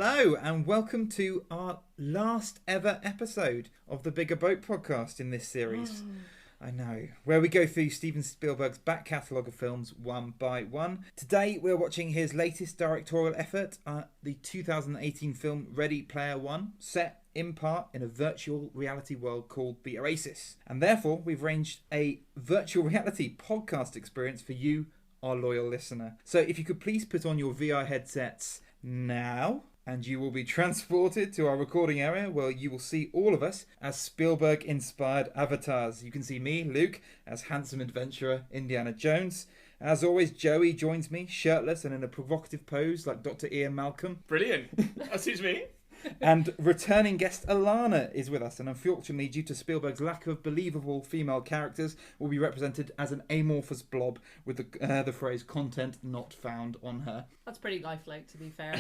Hello and welcome to our last ever episode of the Bigger Boat podcast in this series. I know, where we go through Steven Spielberg's back catalogue of films one by one. Today we're watching his latest directorial effort, the 2018 film Ready Player One, set in part in a virtual reality world called The Oasis. And therefore we've arranged a virtual reality podcast experience for you, our loyal listener. So if you could please put on your VR headsets now, and you will be transported to our recording area where you will see all of us as Spielberg-inspired avatars. You can see me, Luke, as handsome adventurer Indiana Jones. As always, Joey joins me, shirtless and in a provocative pose like Dr. Ian Malcolm. Brilliant. That suits me. And returning guest Alana is with us, and unfortunately, due to Spielberg's lack of believable female characters, will be represented as an amorphous blob with the phrase "content not found" on her. That's pretty lifelike, to be fair.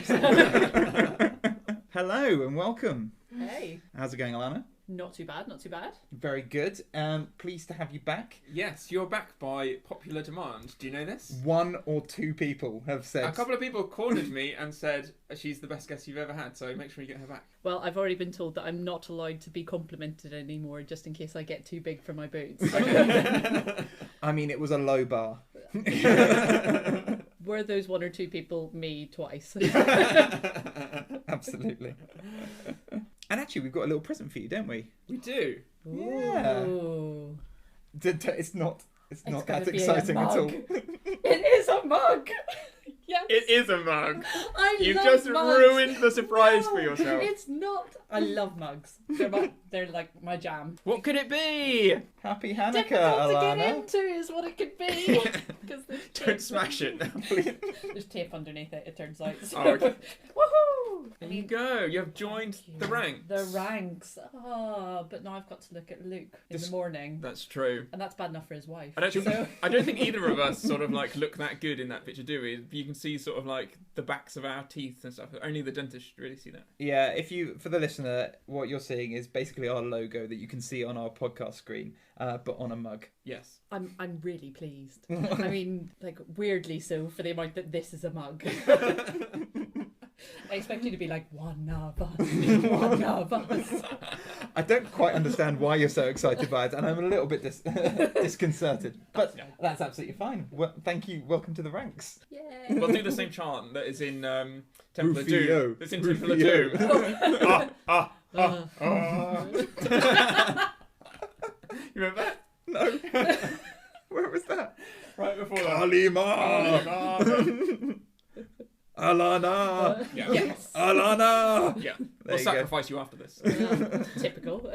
Hello and welcome. Hey. How's it going, Alana? Not too bad, not too bad. Very good. Pleased to have you back. Yes, you're back by popular demand. Do you know this? One or two people have said... A couple of people cornered me and said she's the best guest you've ever had, so make sure you get her back. Well, I've already been told that I'm not allowed to be complimented anymore, just in case I get too big for my boots. I mean, it was a low bar. Were those one or two people me twice? Absolutely. And actually, we've got a little present for you, don't we? We do. Yeah. Ooh. It's not It's that gonna be a exciting at all. It is a mug! Yes. It is a mug. You've love just mugs. ruined the surprise No, for yourself. It's not. I love mugs. They're like my jam. What could it be? Happy Hanukkah, Difficult to get Alana. into is what it could be. Because Don't smash it. There's tape underneath it, it turns out. So. Oh, okay. Woohoo! There you go. You have joined the ranks. The ranks. Oh, but now I've got to look at Luke in the morning. That's true. And that's bad enough for his wife. I don't think either of us sort of like look that good in that picture, do we? You can see sort of like the backs of our teeth and stuff. Only the dentist should really see that. Yeah, for the listener, what you're seeing is basically our logo that you can see on our podcast screen, but on a mug. Yes. I'm really pleased. I mean, like, weirdly so for the amount that this is a mug. I expect you to be like, one of us. I don't quite understand why you're so excited by it, and I'm a little bit disconcerted. But that's absolutely fine. Well, thank you. Welcome to the ranks. Yay. We'll do the same chant that is in Temple of Rufio. Doom. That's in Temple of Rufio. Doom. You remember that? No. Where was that? Right before that. Kalima. Alana. Yeah. Yes. Alana. Yeah. There We'll you go. sacrifice you after this. Typical.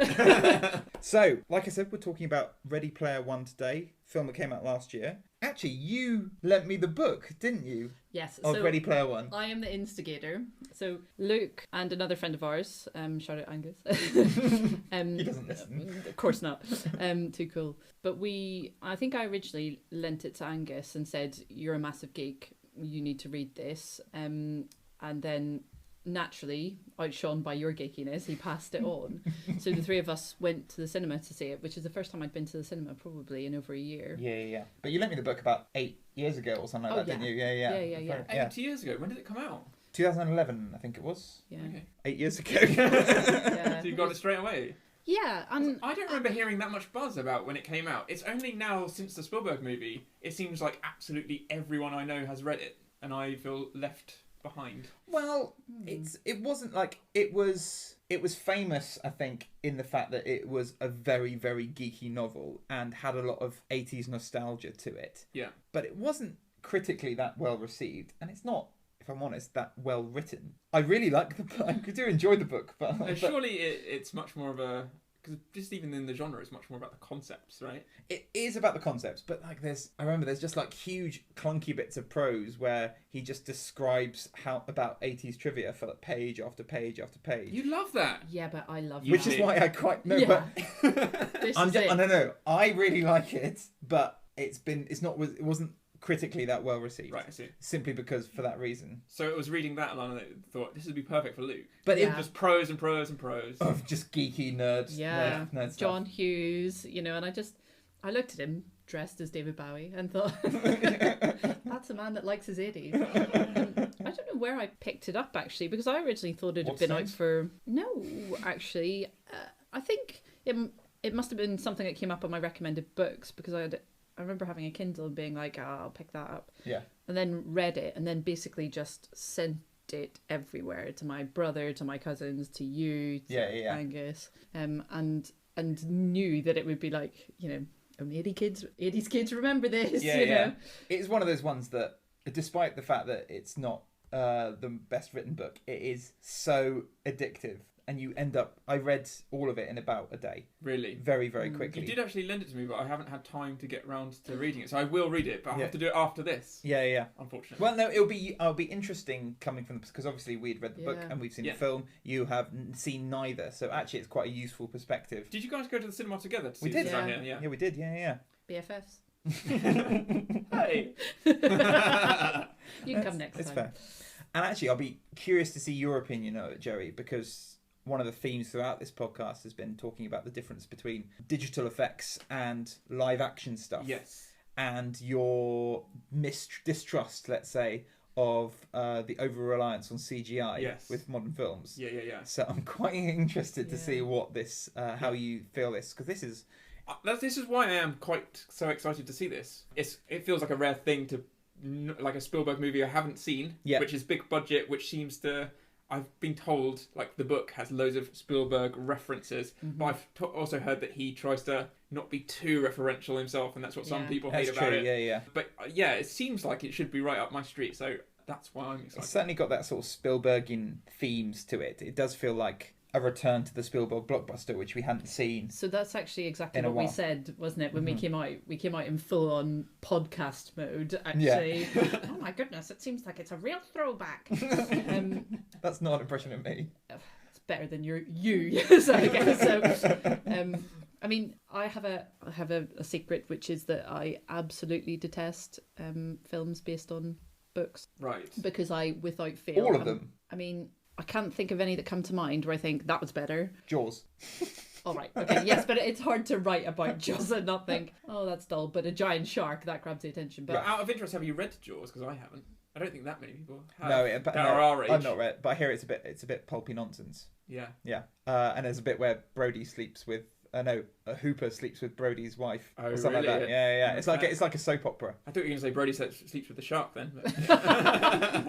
So, like I said, we're talking about Ready Player One today, film that came out last year. Actually, you lent me the book, didn't you? Yes. Of Ready Player One. I am the instigator. So Luke and another friend of ours, shout out Angus. He doesn't listen. Of course not. Too cool. But I think I originally lent it to Angus and said, "You're a massive geek. You need to read this." And then naturally, outshone by your geekiness, he passed it on. So the three of us went to the cinema to see it, which is the first time I'd been to the cinema probably in over a year. Yeah. But you lent me the book about 8 years ago or something like that, didn't you? Yeah. 8 years ago. When did it come out? 2011, I think it was. Yeah. Okay. 8 years ago. Yeah. So you got it straight away? Yeah, and I don't remember hearing that much buzz about when it came out. It's only now, since the Spielberg movie, it seems like absolutely everyone I know has read it, and I feel left behind. Well, it wasn't like it was famous, I think, in the fact that it was a very, very geeky novel and had a lot of 80s nostalgia to it. Yeah. But it wasn't critically that well received, and it's not, if I'm honest, that well written. I really like the book. I do enjoy the book, but Surely it's much more of a... Because just even in the genre, it's much more about the concepts, right? it is about the concepts. But like, I remember there's just like huge clunky bits of prose where he just describes about 80s trivia for like page after page after page. You love that. yeah, but I love Which that. is why I quite know. Yeah. But This I is it. don't know. I really like it, but it wasn't critically that well received. Right, I see. Simply because for that reason. So it was reading that alone that I thought, this would be perfect for Luke. But Yeah. Just prose and prose and prose. of just geeky nerd stuff. John Hughes, and I looked at him dressed as David Bowie and thought, that's a man that likes his 80s. I don't know know where I picked it up actually, because I originally thought it had What's been out next? for. No, actually, I think it must have been something that came up on my recommended books, because I remember having a Kindle and being like, I'll pick that up. Yeah. And then read it, and then basically just sent it everywhere to my brother, to my cousins, to you, to Angus, and knew that it would be like, only 80s kids remember this. You know? It's one of those ones that, despite the fact that it's not the best written book, it is so addictive. And you end up... I read all of it in about a day. Really? Very, very quickly. You did actually lend it to me, but I haven't had time to get round to reading it. So I will read it, but I'll have to do it after this. Yeah. Unfortunately. Well, no, it'll be interesting coming from... Because obviously we'd read the book and we've seen the film. You have seen neither. So actually it's quite a useful perspective. Did you guys go to the cinema together to see We did. this down here? Yeah, we did. Yeah. BFFs. Hey! You can come next time. It's fair. And actually, I'll be curious to see your opinion of it, Jerry, because one of the themes throughout this podcast has been talking about the difference between digital effects and live action stuff. Yes. And your distrust, let's say, of the over-reliance on CGI with modern films. Yeah. So I'm quite interested to see what this, how you feel this, because this is... This is why I am quite so excited to see this. It feels like a rare thing to... like a Spielberg movie I haven't seen, which is big budget, which seems to... I've been told, like, the book has loads of Spielberg references, but I've also heard that he tries to not be too referential himself, and that's what some people hate about it. Yeah. But it seems like it should be right up my street, so that's why I'm excited. It's certainly got that sort of Spielbergian themes to it. It does feel like a return to the Spielberg blockbuster, which we hadn't seen. So that's actually exactly what we said, wasn't it? When we came out in full-on podcast mode, actually. Yeah. Oh my goodness, it seems like it's a real throwback. That's not an impression of me. It's better than you, yes, I guess. So, I mean, I have a secret, which is that I absolutely detest films based on books. Right. Because without fail... All of them? I mean... I can't think of any that come to mind where I think that was better. Jaws. All right. Okay. Yes, but it's hard to write about Jaws and not think, oh, that's dull. But a giant shark, that grabs the attention. But out of interest, have you read Jaws? Because I haven't. I don't think that many people have. No, that are our age. I've not read, but I hear it's a bit pulpy nonsense. Yeah. Yeah. And there's a bit where Brody sleeps with. Hooper sleeps with Brody's wife or something like that. Yeah. It's like a soap opera. I thought you were going to say Brody sleeps with the shark then.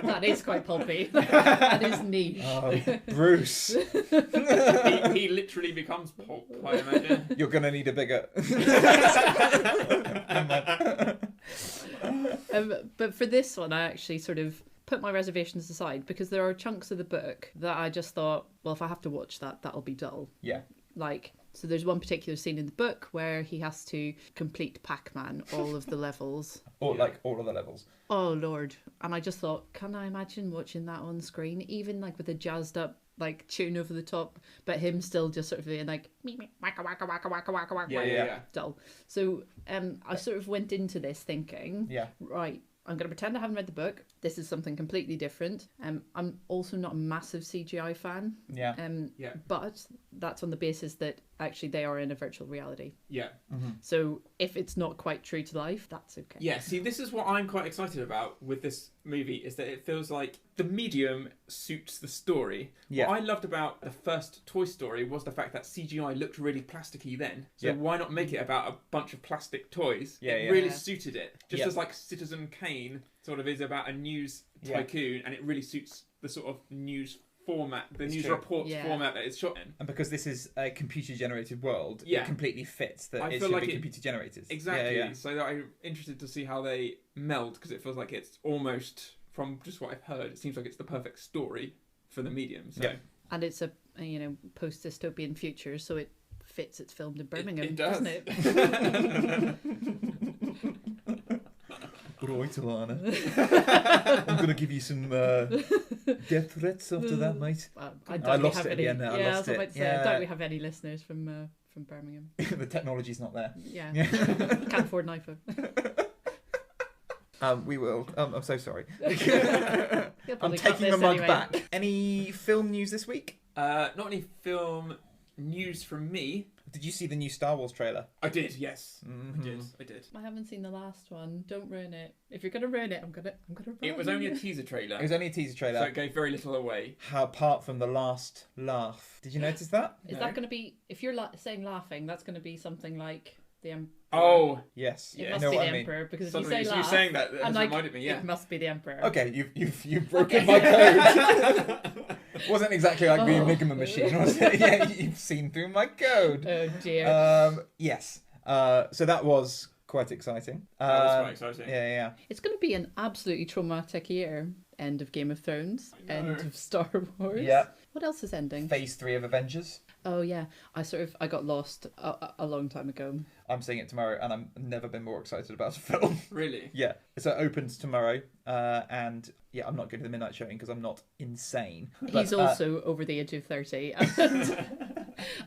That is quite pulpy. That is niche. Oh, Bruce. he literally becomes pulp, I imagine. You're going to need a bigger... But for this one, I actually sort of put my reservations aside, because there are chunks of the book that I just thought, well, if I have to watch that, that'll be dull. Yeah. So there's one particular scene in the book where he has to complete Pac-Man, all of the levels. All of the levels. Oh, Lord. And I just thought, can I imagine watching that on screen? Even with a jazzed up tune over the top, but him still just sort of being like, waka, waka, waka, waka, waka, waka, yeah. dull. So I sort of went into this thinking, right, I'm going to pretend I haven't read the book. This is something completely different. I'm also not a massive CGI fan. Yeah. But that's on the basis that actually they are in a virtual reality. Yeah. Mm-hmm. So if it's not quite true to life, that's okay. Yeah, see, this is what I'm quite excited about with this movie, is that it feels like the medium suits the story. Yeah. What I loved about the first Toy Story was the fact that CGI looked really plasticky then. So why not make it about a bunch of plastic toys? It really suited it. Just as Citizen Kane sort of is about a news tycoon, and it really suits the sort of news format, the news reports format that it's shot in. And because this is a computer-generated world, it completely fits that it should be computer-generated. Exactly. Yeah. So I'm interested to see how they meld, because it feels like it's almost, from just what I've heard, it seems like it's the perfect story for the medium. So. Yeah. And it's a post-dystopian future, so it fits. It's filmed in Birmingham, it does. doesn't it? Right, Alana. I'm going to give you some death threats after that, mate. I lost it at the end there. I lost it. Don't we have any listeners from Birmingham? The technology's not there. Yeah. Can't afford an iPhone. We will. I'm so sorry. I'm taking the mug back. Any film news this week? Not any film news from me. Did you see the new Star Wars trailer? I did, yes. Mm-hmm. I did. I haven't seen the last one. Don't ruin it. If you're gonna ruin it, I'm gonna ruin it. It was only a teaser trailer. It was only a teaser trailer. So it gave very little away. How, apart from the last laugh. Did you notice that? Is that gonna be, if you're saying laughing, that's gonna be something like the Emperor? Oh, Yes. It Yeah. must know be what the I mean. Emperor, because if suddenly you say you laugh, saying that I'm has like, reminded me, yeah. it must be the Emperor. Okay, you've broken my code. Wasn't exactly like the Enigma machine, was it? Yeah, you've seen through my code. Oh dear. Yes. So that was quite exciting. That was quite exciting. Yeah. It's going to be an absolutely traumatic year. End of Game of Thrones. I know. End of Star Wars. Yeah. What else is ending? Phase 3 of Avengers. Oh yeah, I got lost a long time ago. I'm seeing it tomorrow, and I've never been more excited about a film. Really? Yeah. So it opens tomorrow, and yeah, I'm not going to the midnight showing because I'm not insane. He's also over the age of 30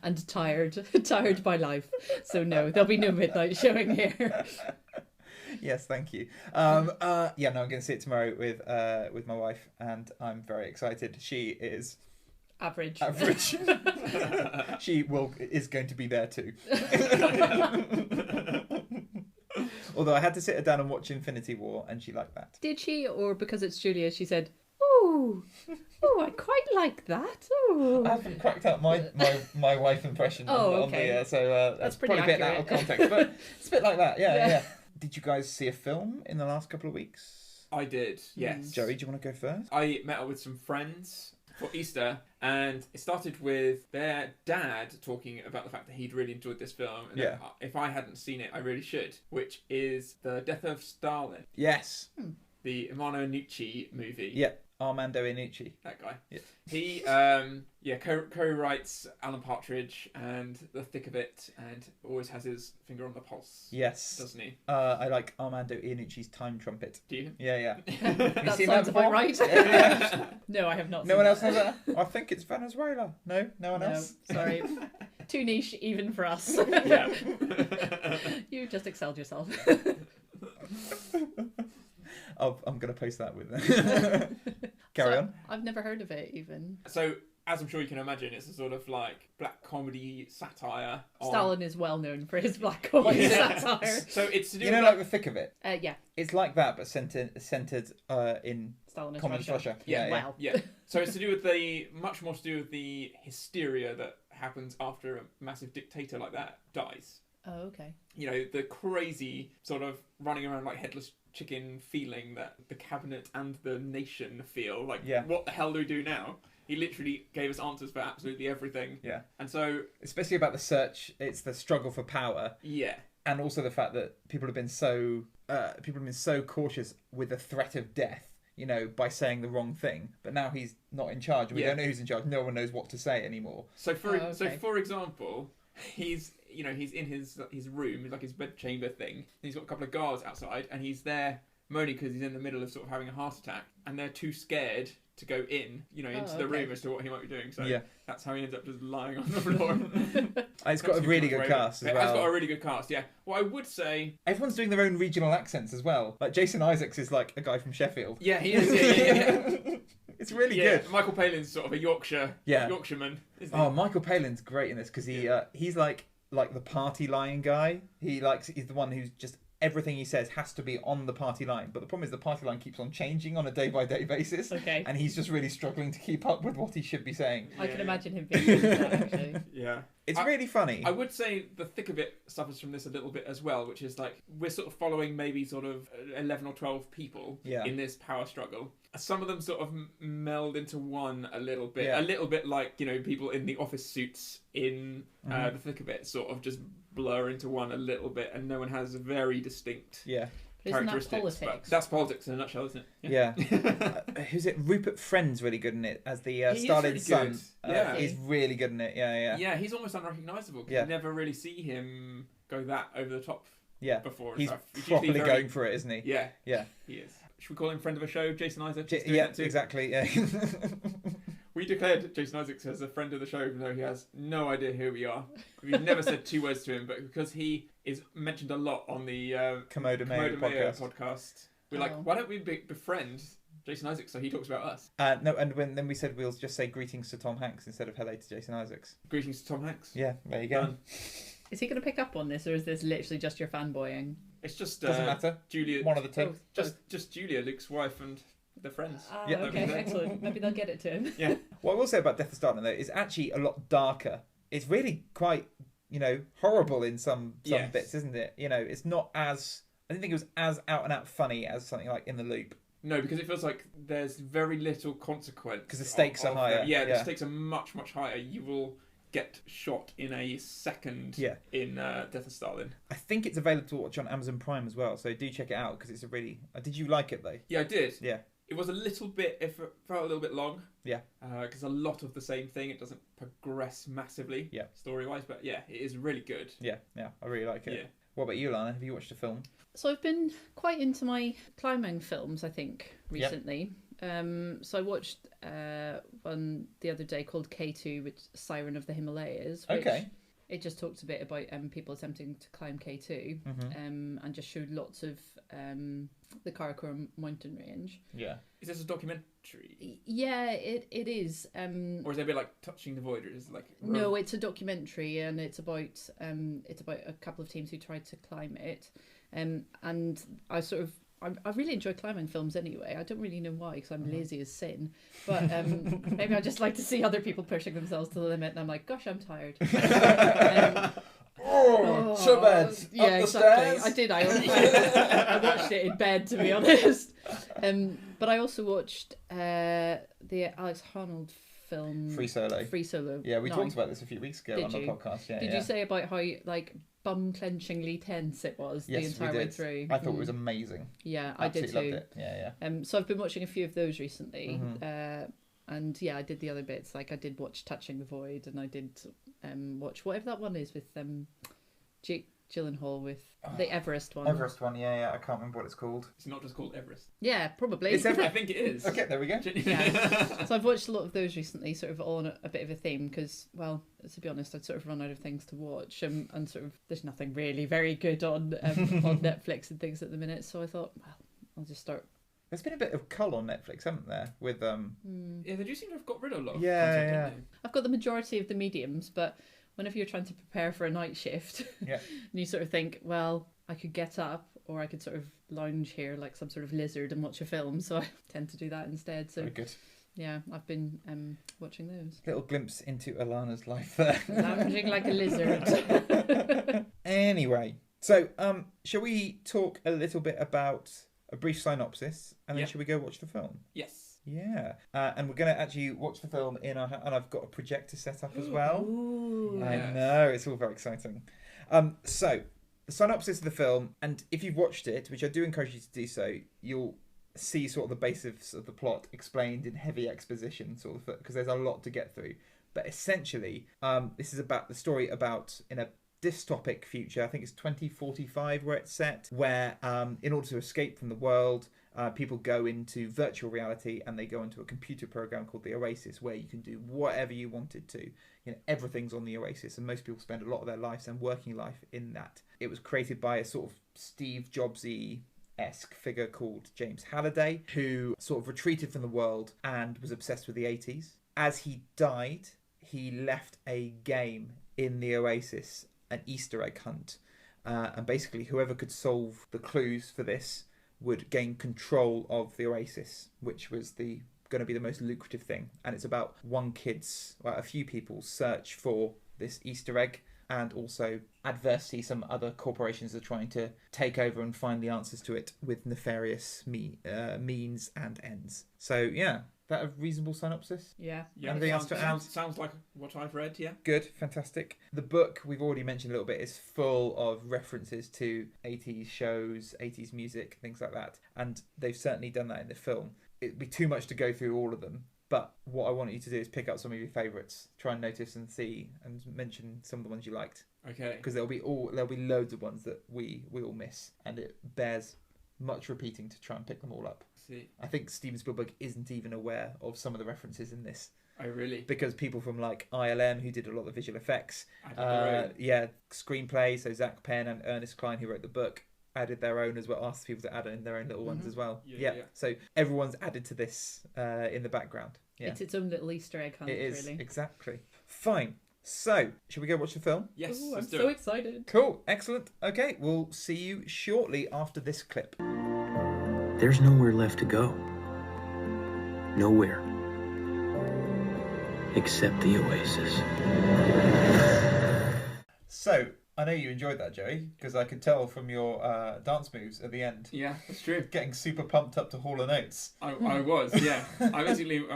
and tired by life. So no, there'll be no midnight showing here. Yes, thank you. Yeah, no, I'm going to see it tomorrow with my wife, and I'm very excited. She is Average. She is going to be there too. Although I had to sit her down and watch Infinity War, and she liked that. Did she, or because it's Julia, she said, "Oh, I quite like that." Oh, I haven't cracked out my wife impression Oh, on okay. the so that's pretty probably a bit out of accurate. context, but it's a bit like that. Yeah. Yeah. Did you guys see a film in the last couple of weeks? I did, yes. Joey, do you want to go first? I met up with some friends for Easter, and it started with their dad talking about the fact that he'd really enjoyed this film, and Yeah. that if I hadn't seen it, I really should, which is The Death of Stalin, Yes. the Emmanuel Nucci movie. Yeah. Armando Iannucci. That guy. Yeah. He, co-writes Alan Partridge and The Thick of It, and always has his finger on the pulse, Yes. doesn't he? I like Armando Iannucci's Time Trumpet. Do you? Yeah. that seen sounds that about before? right. Yeah. No, I have not. No seen one else that. knows that? I think it's Venezuela. No one No, else. sorry. Too niche even for us. Yeah. You just excelled yourself. I'm going to post that with Carry on. I've never heard of it even. So, as I'm sure you can imagine, it's a sort of like black comedy satire. Stalin is well known for his black comedy satire. So it's to do You know, with like The Thick of It? Yeah, It's like that, but centered in Stalin is communist Russia. Yeah, Wow. Yeah. So it's to do with much more to do with the hysteria that happens after a massive dictator like that dies. Oh, okay. You know, the crazy sort of running around like headless chicken feeling that the cabinet and the nation feel. Like, Yeah. what the hell do we do now? He literally gave us answers for absolutely everything. Yeah. And so, Especially about the search, it's the struggle for power, yeah. and also the fact that people have been so cautious with the threat of death, you know, by saying the wrong thing. But now he's not in charge. We Yeah. don't know who's in charge. No one knows what to say anymore. So okay. for example, he's in his room, like his bedchamber thing. And he's got a couple of guards outside, and he's there moaning because he's in the middle of sort of having a heart attack, and they're too scared to go in, into the room as to what he might be doing. So Yeah. that's how he ends up just lying on the floor. It's got a really good cast as well. It's got a really good cast. Yeah. What I would say, Everyone's doing their own regional accents as well. Like Jason Isaacs is like a guy from Sheffield. yeah, he is. Yeah. It's really Yeah, good. Michael Palin's sort of a Yorkshireman. Isn't he? Oh, Michael Palin's great in this because he's like the party line guy. He's the one who's just everything he says has to be on the party line. But the problem is the party line keeps on changing on a day-by-day basis. Okay. And he's just really struggling to keep up with what he should be saying. I can Yeah. imagine him being good at that, actually. Yeah. It's really funny. I would say the thick of it suffers from this a little bit as well, which is like we're sort of following maybe sort of 11 or 12 people in this power struggle. Some of them sort of meld into one a little bit, a little bit like, people in the office suits in the thick of it sort of just blur into one a little bit, and no one has a very distinct Yeah. But isn't that characteristics. But politics? that's politics in a nutshell, isn't it? Yeah. Who's it? Rupert Friend's really good in it as the He is Stalin's really son. good. Yeah. He's really good in it. Yeah. Yeah, he's almost unrecognisable. Yeah. You never really see him go that over the top Yeah. before. And He's stuff. Usually properly very- going for it, isn't he? Yeah, Yeah. he is. Should we call him friend of a show, Jason Isaacs? He's doing Yeah, that too. exactly. Yeah. We declared Jason Isaacs as a friend of the show, even though he has no idea who we are. We've never said 2 words to him, but because he is mentioned a lot on the Komodo Mayo Komodo Mayo podcast. podcast, we're Oh. like, why don't we befriend Jason Isaacs, so he talks about us. No, and then we said we'll just say greetings to Tom Hanks instead of hello to Jason Isaacs. Greetings to Tom Hanks. Yeah, there you go. Done. Is he going to pick up on this, or is this literally just your fanboying? It's just Doesn't matter. Julia. One of the two. Just Julia, Luke's wife, and their friends. Yeah, okay, excellent. Maybe they'll get it to him. Yeah. What I will say about Death of Stalin though is actually a lot darker. It's really quite, horrible in some Yes. bits, isn't it? It's not as, I didn't think it was as out and out funny as something like In the Loop. No, because it feels like there's very little consequence. Because the stakes are higher. The stakes are much, much higher. You will get shot in a second in Death of Stalin. I think it's available to watch on Amazon Prime as well, so do check it out because it's a really... did you like it though? Yeah, I did. Yeah. It was a little bit, it felt a little bit long. Yeah. Because a lot of the same thing, it doesn't progress massively story-wise, but yeah, it is really good. Yeah, I really like it. Yeah. What about you, Lana? Have you watched a film? So I've been quite into my climbing films, I think, recently. So I watched one the other day called K2, which is Siren of the Himalayas. Which it just talks a bit about people attempting to climb K2 and just showed lots of the Karakoram mountain range. Yeah. Is this a documentary? Yeah, it is. Or is it a bit like Touching the Void? Or is it like... No, it's a documentary, and it's about a couple of teams who tried to climb it. And I really enjoy climbing films anyway. I don't really know why, because I'm lazy as sin. But maybe I just like to see other people pushing themselves to the limit, and I'm like, gosh, I'm tired. So bad. Yeah, Up the exactly. stairs. I did. I watched it in bed, to be honest. But I also watched the Alex Honnold film Free Solo. Yeah, we talked about this a few weeks ago on the podcast. Yeah, Did you say about how bum-clenchingly tense it was the entire way through? I thought it was amazing. Yeah, Absolutely I did too. Loved it. Yeah. So I've been watching a few of those recently. And yeah, I did the other bits. Like I did watch Touching the Void, and I did watch whatever that one is with Jake Gyllenhaal with the Everest one. Everest one, yeah. I can't remember what it's called. It's not just called Everest. Yeah, probably. It's Everest. I think it is. Okay, there we go. Yeah. So I've watched a lot of those recently, sort of all on a bit of a theme, because, well, to be honest, I'd sort of run out of things to watch, and sort of there's nothing really very good on on Netflix and things at the minute. So I thought, well, I'll just start. There's been a bit of cull on Netflix, haven't there? With Yeah, they do seem to have got rid of a lot of Yeah. content, don't they? I've got the majority of the mediums, but whenever you're trying to prepare for a night shift, and you sort of think, well, I could get up, or I could sort of lounge here like some sort of lizard and watch a film. So I tend to do that instead. So very good. Yeah, I've been watching those. Little glimpse into Alana's life there. Lounging like a lizard. Anyway, so shall we talk a little bit about a brief synopsis, and then shall we go watch the film? Yes. Yeah, and we're going to actually watch the film in our... And I've got a projector set up as well. Ooh. I know, it's all very exciting. So, the synopsis of the film, and if you've watched it, which I do encourage you to do so, you'll see sort of the basis of the plot explained in heavy exposition, sort of, because there's a lot to get through. But essentially, this is about the story about in a dystopic future. I think it's 2045 where it's set, where in order to escape from the world, people go into virtual reality, and they go into a computer program called the Oasis, where you can do whatever you wanted to. Everything's on the Oasis, and most people spend a lot of their lives and working life in that. It was created by a sort of Steve Jobsy-esque figure called James Halliday, who sort of retreated from the world and was obsessed with the 80s. As he died, he left a game in the Oasis, an Easter egg hunt, and basically whoever could solve the clues for this would gain control of the Oasis, which was going to be the most lucrative thing. And it's about a few people's search for this Easter egg, and also adversity. Some other corporations are trying to take over and find the answers to it with nefarious means and ends. So yeah, that a reasonable synopsis? Yeah. Anything else to add? Sounds like what I've read, yeah. Good, fantastic. The book, we've already mentioned a little bit, is full of references to 80s shows, 80s music, things like that. And they've certainly done that in the film. It'd be too much to go through all of them. But what I want you to do is pick up some of your favourites, try and notice and see, and mention some of the ones you liked. Okay. Because there'll be loads of ones that we all miss, and it bears much repeating to try and pick them all up. See. I think Steven Spielberg isn't even aware of some of the references in this. Oh, really? Because people from like ILM, who did a lot of the visual effects, screenplay, so Zach Penn and Ernest Cline, who wrote the book, added their own as well, asked people to add in their own little ones as well. Yeah. So everyone's added to this in the background. Yeah. It's its own little Easter egg hunt, It is, really. Exactly. Fine. So, should we go watch the film? Yes, Ooh, I'm let's do so it. excited. Cool. Excellent. Okay, we'll see you shortly after this clip. There's nowhere left to go. Nowhere. Except the oasis. So, I know you enjoyed that, Joey, because I could tell from your dance moves at the end. Yeah, that's true. Getting super pumped up to Hall and Oates. I was, yeah. I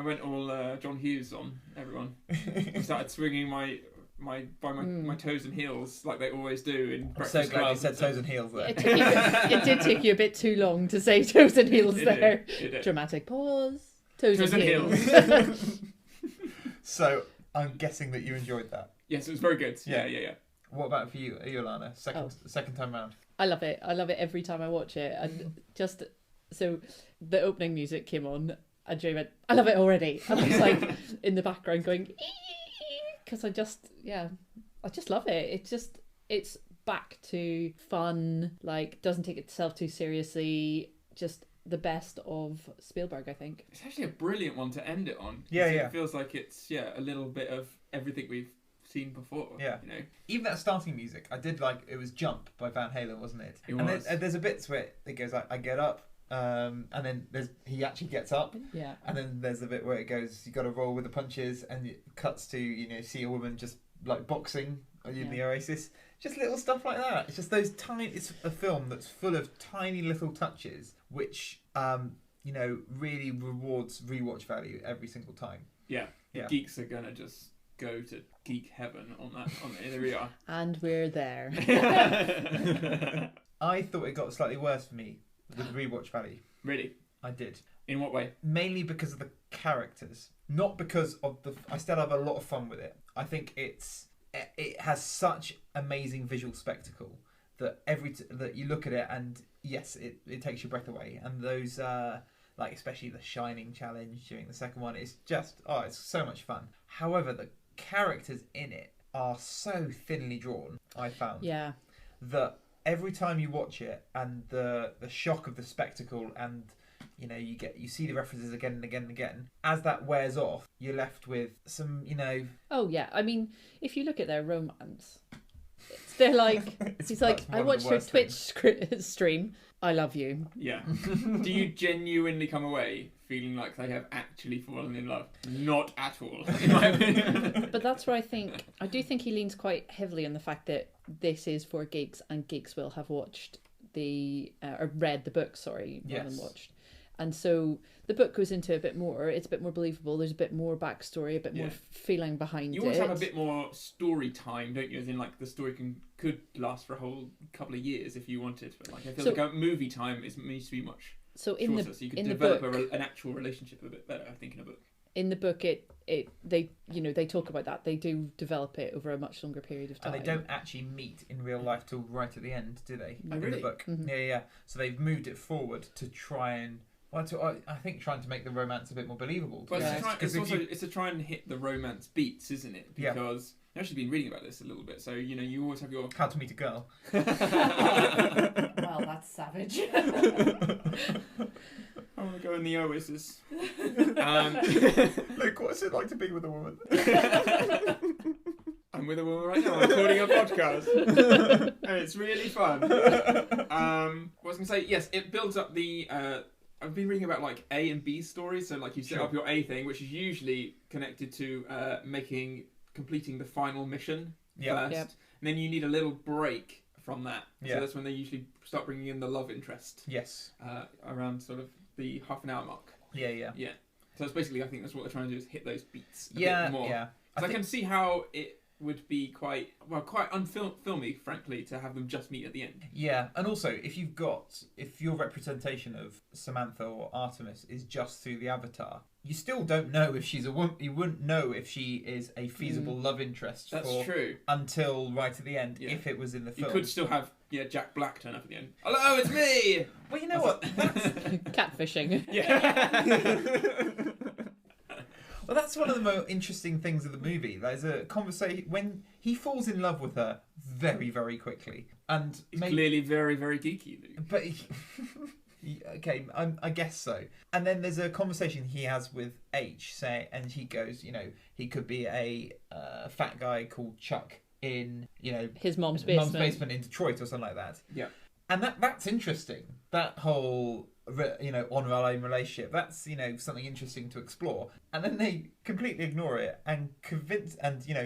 went all John Hughes on everyone. I started swinging my toes and heels like they always do in I'm Breakfast so glad you Club said toes and heels there. It did take you a bit too long to say toes and heels there. It did. Dramatic pause. Toes Toes and and heels. So, I'm guessing that you enjoyed that. Yes, it was very good. Yeah. What about for you, Alana? Second time round. I love it. I love it every time I watch it. And just so the opening music came on and Joey went, I love it already. And I was like in the background going, because I just love it. It's back to fun, like doesn't take itself too seriously, just the best of Spielberg, I think. It's actually a brilliant one to end it on. Yeah. It feels like it's a little bit of everything we've seen before. Yeah. You know. Even that starting music, I did like. It was "Jump" by Van Halen, wasn't it? It and was. there's a bit where it goes like, "I get up," and then he actually gets up. Yeah. And then there's a bit where it goes, you got to roll with the punches, and it cuts to see a woman just like boxing in the Oasis. Just little stuff like that. It's just those tiny. It's a film that's full of tiny little touches, which really rewards rewatch value every single time. Yeah. Geeks are gonna just go to geek heaven on that. There we are. And we're there. I thought it got slightly worse for me with rewatch value. Really? I did. In what way? Mainly because of the characters, not because of the. I still have a lot of fun with it. I think it has such amazing visual spectacle that that you look at it and yes, it takes your breath away. And those especially the Shining challenge during the second one, it's just it's so much fun. However, the characters in it are so thinly drawn. I found that every time you watch it and the shock of the spectacle and you see the references again and again and again. As that wears off, you're left with some, Oh yeah, I mean, if you look at their romance, they're like, he's like, I watched your Twitch stream. I love you. Yeah. Do you genuinely come away feeling like they have actually fallen in love? Not at all, in my opinion. But that's where I do think he leans quite heavily on the fact that this is for geeks and geeks will have watched or read the book, rather than watched. And so the book goes into a bit more. It's a bit more believable. There's a bit more backstory, a bit more feeling behind it. You always have a bit more story time, don't you? As in, like, the story could last for a whole couple of years if you wanted. But I feel like a movie time needs to be much shorter, so you could develop an actual relationship a bit better, I think, in a book. In the book, they talk about that. They do develop it over a much longer period of time. And they don't actually meet in real life till right at the end, do they? Oh, really? In the book. Mm-hmm. Yeah. So they've moved it forward to try and. I think trying to make the romance a bit more believable. Well, it's to try and hit the romance beats, isn't it? Because I've actually been reading about this a little bit. So, you always have your... How to Meet a Girl. Well, that's savage. I want to go in the Oasis. Luke, what's it like to be with a woman? I'm with a woman right now. I'm recording a podcast. And it's really fun. What was I going to say? Yes, it builds up the... I've been reading about like A and B stories. So like you set up your A thing, which is usually connected to completing the final mission first. Yep. And then you need a little break from that. So that's when they usually start bringing in the love interest. Yes. Around sort of the half an hour mark. Yeah. So it's basically, I think that's what they're trying to do, is hit those beats a bit more. Yeah. I can see how it would be quite unfilmy, frankly, to have them just meet at the end. Yeah, and also if your representation of Samantha or Artemis is just through the avatar, you still don't know if she's a woman. You wouldn't know if she is a feasible love interest. That's true. Until right at the end, if it was in the film. You could still have Jack Black turn up at the end. Hello, it's me. Well, you know what? That's... Catfishing. Yeah. Well, that's one of the more interesting things of the movie. There's a conversation when he falls in love with her very, very quickly, and He's clearly very, very geeky. But okay, I guess so. And then there's a conversation he has with H, and he goes, he could be a fat guy called Chuck in, his mom's basement in Detroit or something like that. Yeah. And that's interesting. That whole on-line relationship. That's something interesting to explore. And then they completely ignore it and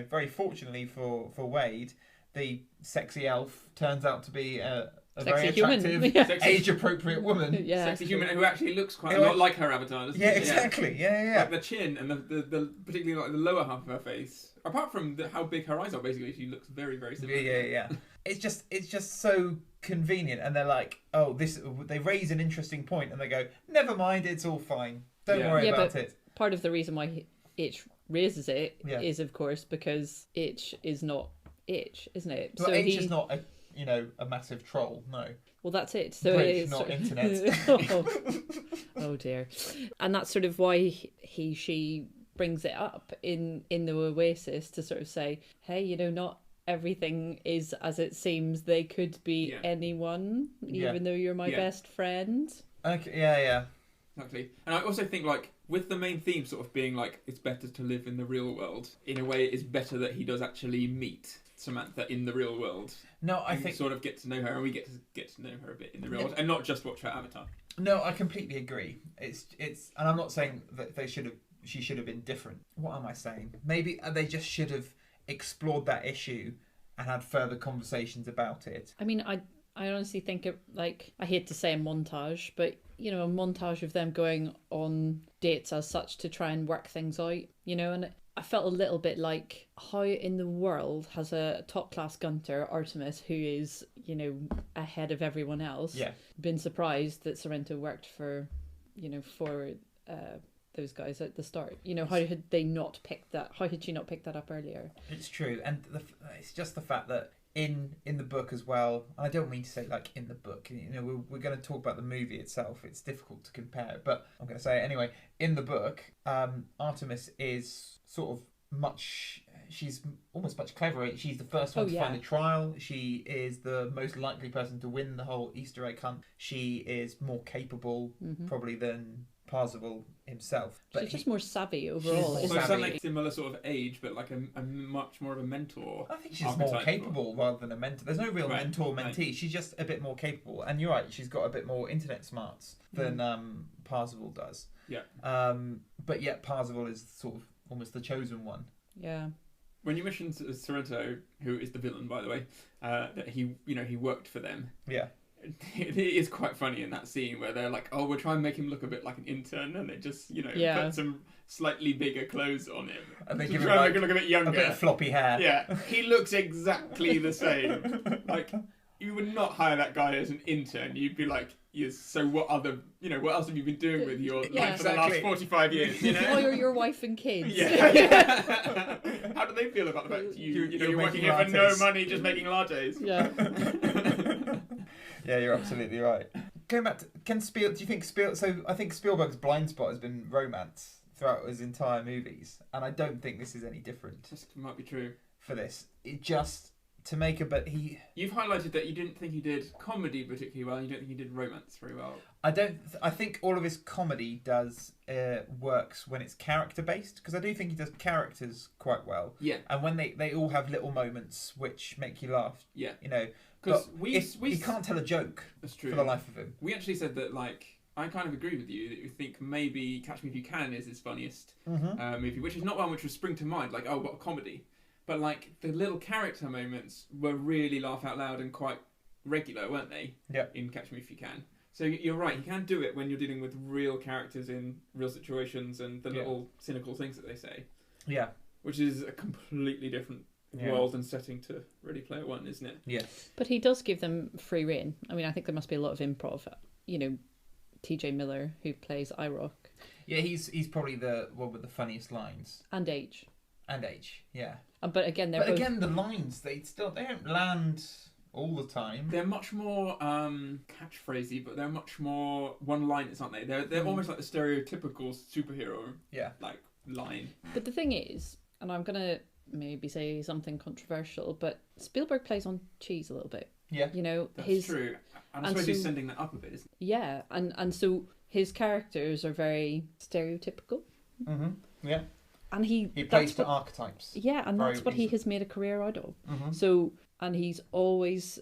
very fortunately for Wade, the sexy elf turns out to be a very attractive, age-appropriate woman. Yeah. Sexy human who actually looks quite a lot like her avatar, doesn't Yeah, she? exactly. Yeah. Like the chin and the particularly like the lower half of her face. Apart from how big her eyes are, basically, she looks very, very similar. Yeah. It's just so convenient, and they're like, they raise an interesting point, and they go, never mind, it's all fine. Don't worry about it. Part of the reason why H raises it is, of course, because H is not H, isn't it? Well, H is not a massive troll, no. Well, that's it. So Bridge, it is not internet. oh dear. And that's sort of why she brings it up in the Oasis to sort of say, hey, not everything is as it seems. They could be anyone, even though you're my best friend. Okay, yeah. Exactly. And I also think, like, with the main theme sort of being, like, it's better to live in the real world, in a way it is better that he does actually meet Samantha in the real world. No, I think... sort of get to know her, and we get to know her a bit in the real world, and not just watch her avatar. No, I completely agree. It's and I'm not saying that she should have been different. What am I saying? Maybe they just should have explored that issue and had further conversations about it. I mean, I honestly think I hate to say a montage, but a montage of them going on dates as such to try and work things out, and I felt a little bit like, how in the world has a top class gunter, Artemis, who is, ahead of everyone else, been surprised that Sorrento worked for those guys at the start? How had they not picked that? How had she not picked that up earlier? It's true, and it's just the fact that in the book as well. I don't mean to say like in the book. We're going to talk about the movie itself. It's difficult to compare, but I'm going to say it anyway. In the book, Artemis is sort of she's almost much cleverer. She's the first one to find a trial. She is the most likely person to win the whole Easter egg hunt. She is more capable probably than Parzival himself. But she's just more savvy overall. She's like similar sort of age, but like a much more of a mentor. I think she's more capable rather than a mentor. There's no real mentor-mentee. She's just a bit more capable. And you're right, she's got a bit more internet smarts than Parzival does. Yeah. But yet Parzival is sort of almost the chosen one. Yeah. When you mentioned Sorrento, who is the villain, by the way, that he worked for them. Yeah. It is quite funny in that scene where they're like, we'll try and make him look a bit like an intern, and they just, put some slightly bigger clothes on him. And they give him make him look a bit younger. A bit of floppy hair. Yeah. He looks exactly the same. Like, you would not hire that guy as an intern. You'd be like, yes, so what else have you been doing with your life for the last 45 years? Or your wife and kids. Yeah. How do they feel about the fact you're working here for no money, just making lattes? Yeah. Yeah, you're absolutely right. Going back to, do you think so I think Spielberg's blind spot has been romance throughout his entire movies, and I don't think this is any different. This might be true. For this. It just, to make You've highlighted that you didn't think he did comedy particularly well, and you don't think he did romance very well. I think all of his comedy works when it's character-based, because I do think he does characters quite well. Yeah. And when they all have little moments which make you laugh. Yeah. Because he can't tell a joke. That's true. For the life of him. We actually said that, I kind of agree with you that you think maybe Catch Me If You Can is his funniest movie, which is not one which would spring to mind, what a comedy. But, the little character moments were really laugh out loud and quite regular, weren't they? Yeah. In Catch Me If You Can. So you're right, you can do it when you're dealing with real characters in real situations and the little cynical things that they say. Yeah. Which is a completely different world and setting to Ready Player One, isn't it? Yeah. But he does give them free rein. I mean, I think there must be a lot of improv. TJ Miller, who plays IROC. Yeah, he's probably the one with the funniest lines. And H. Yeah. But again, the lines, they don't land all the time. They're much more catchphrasey, but they're much more one-liners, aren't they? They're almost like the stereotypical superhero. Yeah. line. But the thing is, and I'm gonna maybe say something controversial, but Spielberg plays on cheese a little bit. Yeah, you know, that's true. And I suppose he's sending that up a bit, isn't he? Yeah, and so his characters are very stereotypical. Mm-hmm. Yeah. And he plays to archetypes. Yeah, and that's what he has made a career out of. Mm-hmm. So, and he's always,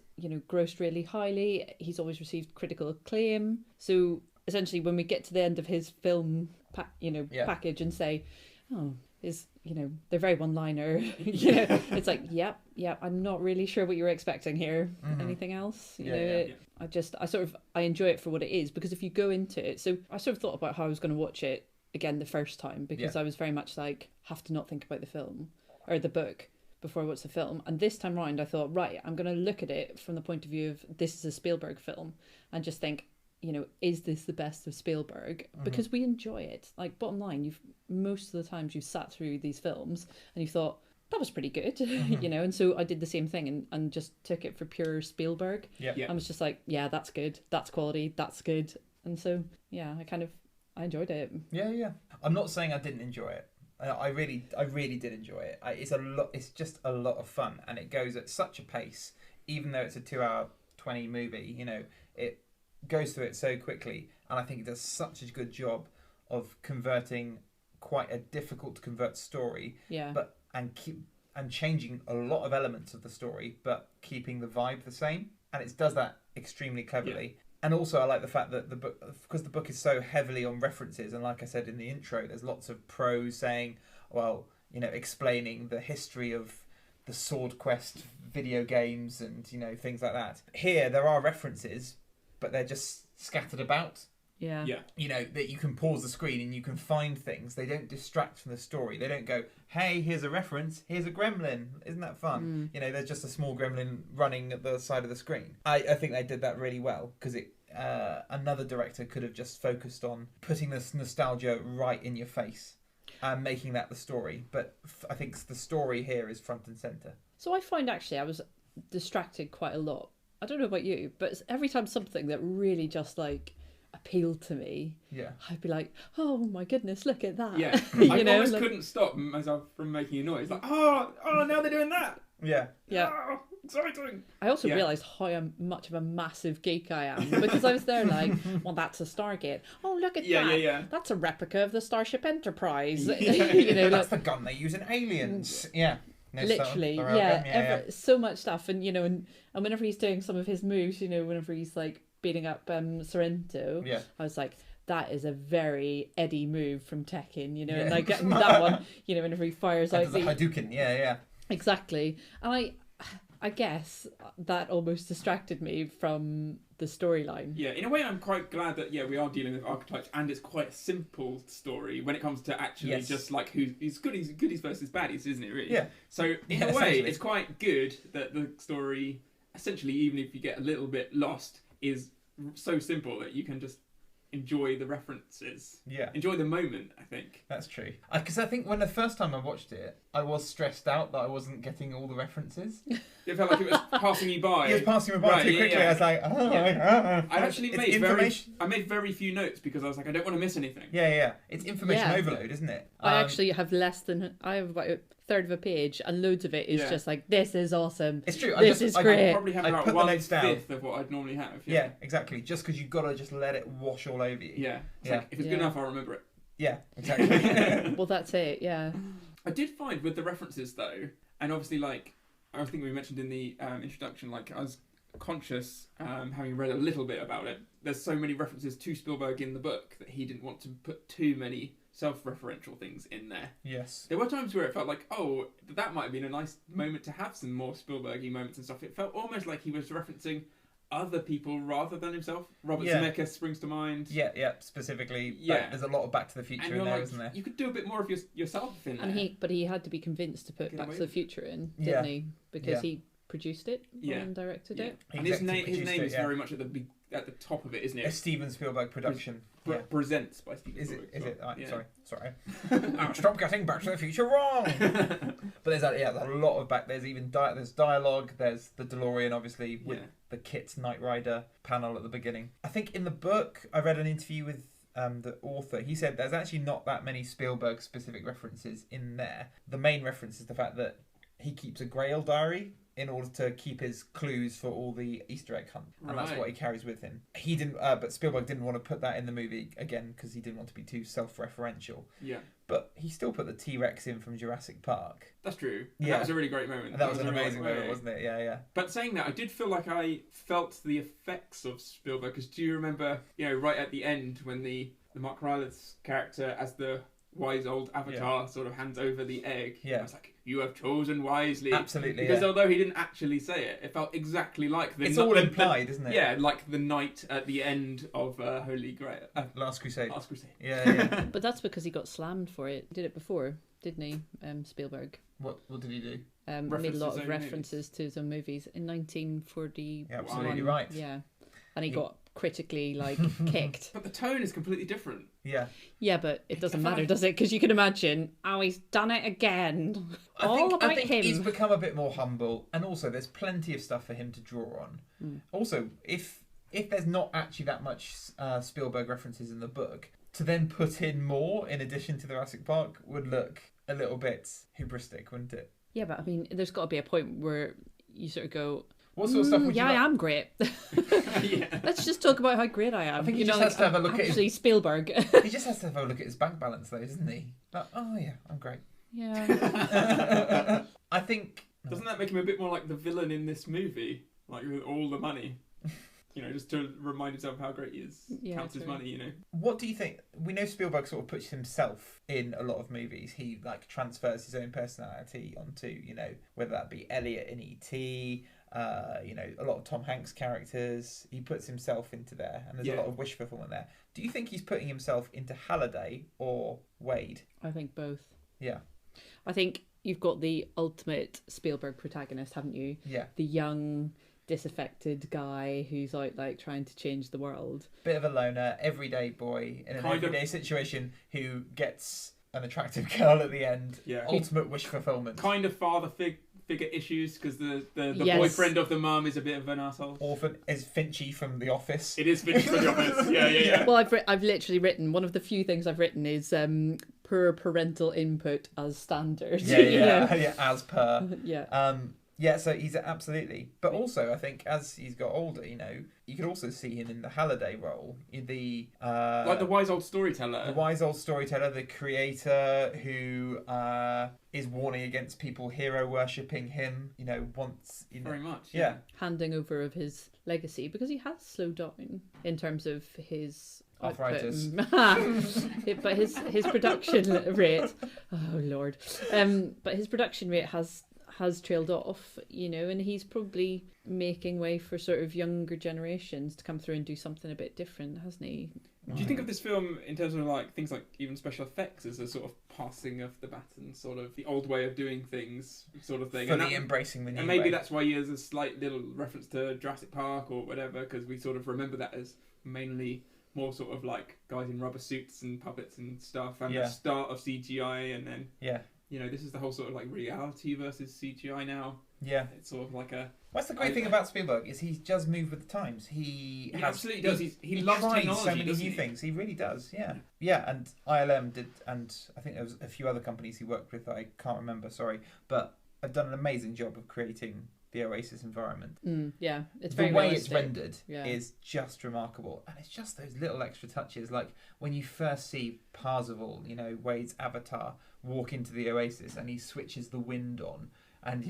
grossed really highly. He's always received critical acclaim. So essentially, when we get to the end of his film, package and say, oh, they're very one-liner. It's like, yep, I'm not really sure what you were expecting here. Mm-hmm. Anything else? I enjoy it for what it is, because if you go into it, so I sort of thought about how I was going to watch it again the first time, because I was very much like, have to not think about the film or the book before I watch the film. And this time round I thought, right, I'm going to look at it from the point of view of this is a Spielberg film and just think, is this the best of Spielberg? Because we enjoy it. Like, bottom line, most of the times you've sat through these films and you thought, that was pretty good, and so I did the same thing and just took it for pure Spielberg. I was just like, yeah, that's good, that's quality, that's good. And so I enjoyed it. Yeah. I'm not saying I didn't enjoy it. I really did enjoy it. It's just a lot of fun, and it goes at such a pace. Even though it's a 2-hour 20 movie, it goes through it so quickly, and I think it does such a good job of converting quite a difficult to convert story. And changing a lot of elements of the story, but keeping the vibe the same. And it does that extremely cleverly. And also, I like the fact that the book, because the book is so heavily on references, and like I said in the intro, there's lots of prose saying, explaining the history of the Sword Quest video games and, things like that. Here, there are references, but they're just scattered about. Yeah. That you can pause the screen and you can find things. They don't distract from the story. They don't go, hey, here's a reference, here's a gremlin. Isn't that fun? There's just a small gremlin running at the side of the screen. I think they did that really well, because another director could have just focused on putting this nostalgia right in your face and making that the story. But I think the story here is front and centre. So I find actually I was distracted quite a lot. I don't know about you, but every time something that really just appealed to me, I'd be like, oh my goodness, look at that. I almost couldn't stop myself from making a noise, like, oh now they're doing that. Oh, exciting. I also realised how much of a massive geek I am, because I was there like, well, that's a Stargate, oh look at that, that's a replica of the Starship Enterprise. That's the gun they use in Aliens. Literally, so much stuff. And and whenever he's doing some of his moves, whenever he's beating up Sorrento, I was like, that is a very Eddie move from Tekken, and that one, whenever he fires out the Hadouken, exactly. And I guess that almost distracted me from the storyline. In a way, I'm quite glad that we are dealing with archetypes, and it's quite a simple story when it comes to actually just who's goodies versus baddies, isn't it? Really. So in a way, it's quite good that the story, essentially, even if you get a little bit lost, is so simple that you can just enjoy the references. Enjoy the moment, I think. That's true. Because I think when the first time I watched it, I was stressed out that I wasn't getting all the references. It felt like it was passing you by. It was passing me by too quickly. I was like, I actually made very few notes, because I was like, I don't want to miss anything. It's information overload, isn't it? I actually have I have about a third of a page, and loads of it is just like, this is awesome. It's true. This is great. I probably have about 1/5 of what I'd normally have. Yeah, exactly. Just because you've got to just let it wash all over you. Like, if it's good enough, I'll remember it. Yeah, exactly. Well, that's it. I did find with the references though, and obviously I think we mentioned in the introduction, I was conscious, having read a little bit about it, there's so many references to Spielberg in the book that he didn't want to put too many self-referential things in there. Yes. There were times where it felt like, oh, that might have been a nice moment to have some more Spielberg-y moments and stuff. It felt almost like he was referencing other people rather than himself. Robert Zemeckis springs to mind. Specifically. There's a lot of Back to the Future in there, isn't there? You could do a bit more of yourself in there. But he had to be convinced to put Back to the Future in, didn't he? Because he produced it and directed it. And his name is very much at the top of it, isn't it? A Steven Spielberg production. Presents by Steven Spielberg. Is it? Sorry. Stop getting Back to the Future wrong. But there's a lot of back. There's even there's dialogue. There's the DeLorean, obviously, with the Kit's Knight Rider panel at the beginning. I think in the book, I read an interview with the author, he said there's actually not that many Spielberg specific references in there. The main reference is the fact that he keeps a Grail diary in order to keep his clues for all the Easter egg hunt, and that's what he carries with him. He didn't, but Spielberg didn't want to put that in the movie again because he didn't want to be too self-referential. Yeah. But he still put the T-Rex in from Jurassic Park. That's true. And that was a really great moment. And that was an amazing moment, wasn't it? Yeah, yeah. But saying that, I did feel like I felt the effects of Spielberg, because do you remember, right at the end when the Mark Rylance character as the wise old avatar sort of hands over the egg. Yeah. I was like, you have chosen wisely. Absolutely. Because although he didn't actually say it, it felt exactly like the... It's all implied, isn't it? Yeah, like the knight at the end of Holy Grail. Last Crusade. Last Crusade. Yeah, yeah. But that's because he got slammed for it. Did it before, didn't he, Spielberg? What did he do? Made a lot of references to some movies in 1941. You're absolutely right. Yeah. And he got critically kicked. But the tone is completely different. Yeah. Yeah, but it doesn't matter, does it? Because you can imagine, he's done it again. I think him. He's become a bit more humble, and also there's plenty of stuff for him to draw on. Also, if there's not actually that much Spielberg references in the book, to then put in more in addition to Jurassic Park would look a little bit hubristic, wouldn't it? Yeah, but I mean, there's got to be a point where you sort of go, what sort of stuff would you I am great. Let's just talk about how great I am. I think he just has to have a look at his... Spielberg. He just has to have a look at his bank balance, though, doesn't he? Like, oh yeah, I'm great. Yeah. I think... Doesn't that make him a bit more like the villain in this movie? Like, with all the money. Just to remind himself how great he is. Counts his money, What do you think? We know Spielberg sort of puts himself in a lot of movies. He, transfers his own personality onto, whether that be Elliot in E.T., a lot of Tom Hanks characters. He puts himself into there, and there's a lot of wish fulfillment there. Do you think he's putting himself into Halliday or Wade? I think both. Yeah. I think you've got the ultimate Spielberg protagonist, haven't you? Yeah. The young, disaffected guy who's out trying to change the world. Bit of a loner, everyday boy in an everyday situation who gets an attractive girl at the end. Yeah. Ultimate wish fulfillment. Kind of father figure issues because the boyfriend of the mum is a bit of an asshole. Orphan is Finchy from The Office. It is Finchy from The Office. Yeah. Well, I've literally written, one of the few things I've written is per parental input as standard. Yeah, as per. Yeah. Yeah, so he's absolutely. But also, I think as he's got older, you could also see him in the Halliday role. The wise old storyteller. The wise old storyteller, the creator who is warning against people hero worshipping him. Wants very much. Yeah. Handing over of his legacy, because he has slowed down in terms of his arthritis. But his production rate. Oh Lord. But his production rate has trailed off, and he's probably making way for sort of younger generations to come through and do something a bit different, hasn't he? Do you think of this film in terms of things like even special effects as a sort of passing of the baton, sort of the old way of doing things sort of thing? Fully embracing the new way. And maybe that's why he has a slight little reference to Jurassic Park or whatever, because we sort of remember that as mainly more sort of guys in rubber suits and puppets and stuff, and the start of CGI, and then... Yeah. This is the whole sort of reality versus CGI now. Yeah. It's sort of like a... What's the great thing about Spielberg is he does move with the times. He absolutely does. He loves technology, so many new things. He really does, yeah. Yeah, and ILM did, and I think there was a few other companies he worked with that I can't remember, sorry, but have done an amazing job of creating the Oasis environment. Yeah, it's very the way realistic. It's rendered is just remarkable, and it's just those little extra touches, like when you first see Parzival, Wade's avatar, walk into the Oasis, and he switches the wind on, and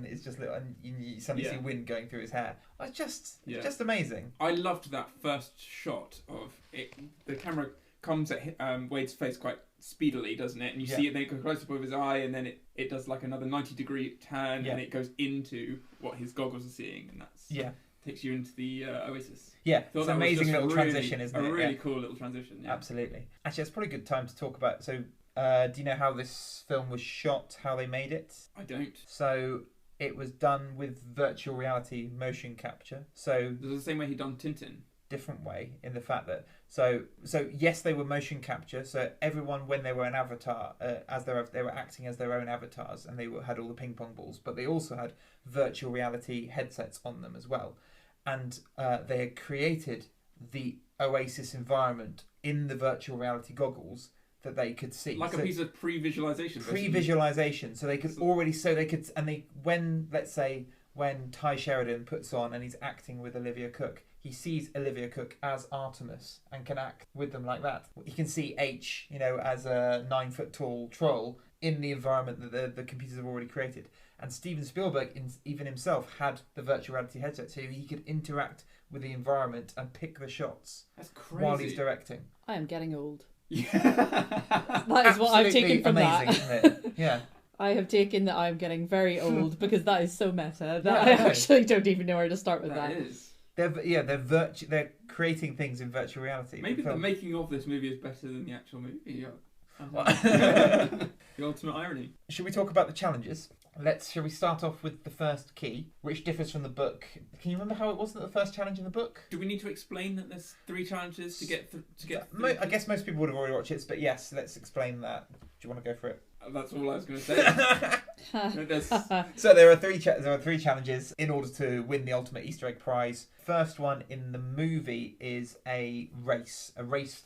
it's just little, and you suddenly see wind going through his hair. It's just amazing. I loved that first shot of it. The camera comes at Wade's face quite speedily, doesn't it? And you see it, then it goes close up of his eye, and then it does another 90-degree turn, and it goes into what his goggles are seeing, and that's takes you into the Oasis. Yeah, it's an amazing little transition, isn't it? A really cool little transition. Yeah. Absolutely. Actually, it's probably a good time to talk about. So, do you know how this film was shot? How they made it? I don't. So it was done with virtual reality motion capture. So the same way he'd done Tintin. Different way in the fact that so yes, they were motion capture. So everyone, when they were an avatar, they were acting as their own avatars, and they had all the ping pong balls. But they also had virtual reality headsets on them as well, and they had created the Oasis environment in the virtual reality goggles that they could see. Like a piece of pre-visualization. Pre-visualization, so they could already, when Ty Sheridan puts on and he's acting with Olivia Cook, he sees Olivia Cook as Artemis and can act with them like that. He can see H, as a 9-foot tall troll in the environment that the computers have already created. And Steven Spielberg, even himself, had the virtual reality headset, so he could interact with the environment and pick the shots. That's crazy. While he's directing. I am getting old. Yeah. That is what I've taken from amazing, that. Isn't it? Yeah. I have taken that I'm getting very old because that is so meta that I actually don't even know where to start with that. That is. They're creating things in virtual reality. Maybe the making of this movie is better than the actual movie. Yeah. The ultimate irony. Should we talk about the challenges? Shall we start off with the first key, which differs from the book? Can you remember how it wasn't the first challenge in the book? Do we need to explain that there's 3 challenges to get I guess most people would have already watched it, but yes, let's explain that. Do you want to go for it? That's all I was going to say. So there are three challenges in order to win the ultimate Easter egg prize. First one in the movie is a race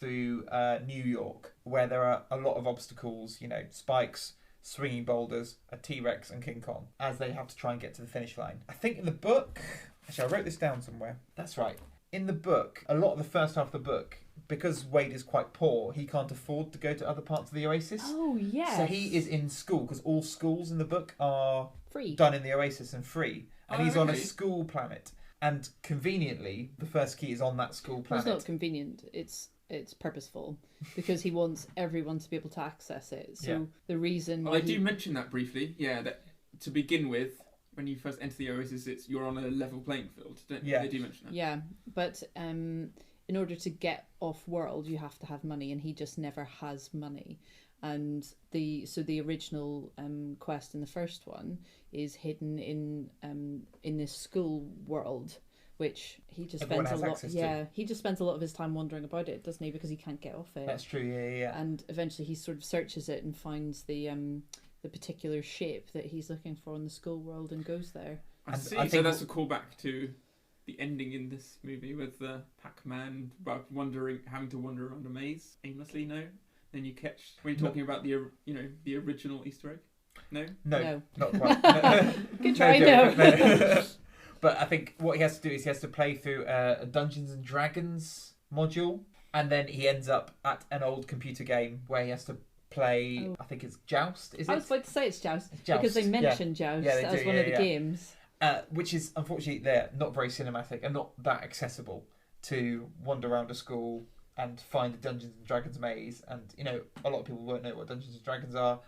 through New York, where there are a lot of obstacles. Spikes, swinging boulders, a T-Rex and King Kong, as they have to try and get to the finish line. I think in the book, actually I wrote this down somewhere. That's right. In the book, a lot of the first half of the book, because Wade is quite poor, he can't afford to go to other parts of the Oasis. Oh, yes. So he is in school, because all schools in the book are free, done in the Oasis and free. And he's on a school planet. And conveniently, the first key is on that school planet. It's not convenient. It's purposeful because he wants everyone to be able to access it. So the reason they do mention that briefly. Yeah, that to begin with, when you first enter the Oasis, you're on a level playing field. Don't you? They do mention that. Yeah, but in order to get off world, you have to have money, and he just never has money. And the original quest in the first one is hidden in this school world, which he just spends a lot. Yeah, he just spends a lot of his time wandering about it, doesn't he? Because he can't get off it. That's true. Yeah. And eventually, he sort of searches it and finds the particular shape that he's looking for in the school world and goes there. I see. So that's a callback to the ending in this movie with the Pac-Man having to wander around a maze aimlessly. No. Then you catch when you're talking about the original Easter egg. No, not quite. Good try, no. But I think what he has to do is he has to play through a Dungeons and Dragons module, and then he ends up at an old computer game where he has to play. I think it's Joust. Is it? I was about to say it's Joust, Joust. because they mentioned Joust as one of the games. Which is unfortunately they're not very cinematic and not that accessible to wander around a school and find a Dungeons and Dragons maze. And a lot of people won't know what Dungeons and Dragons are.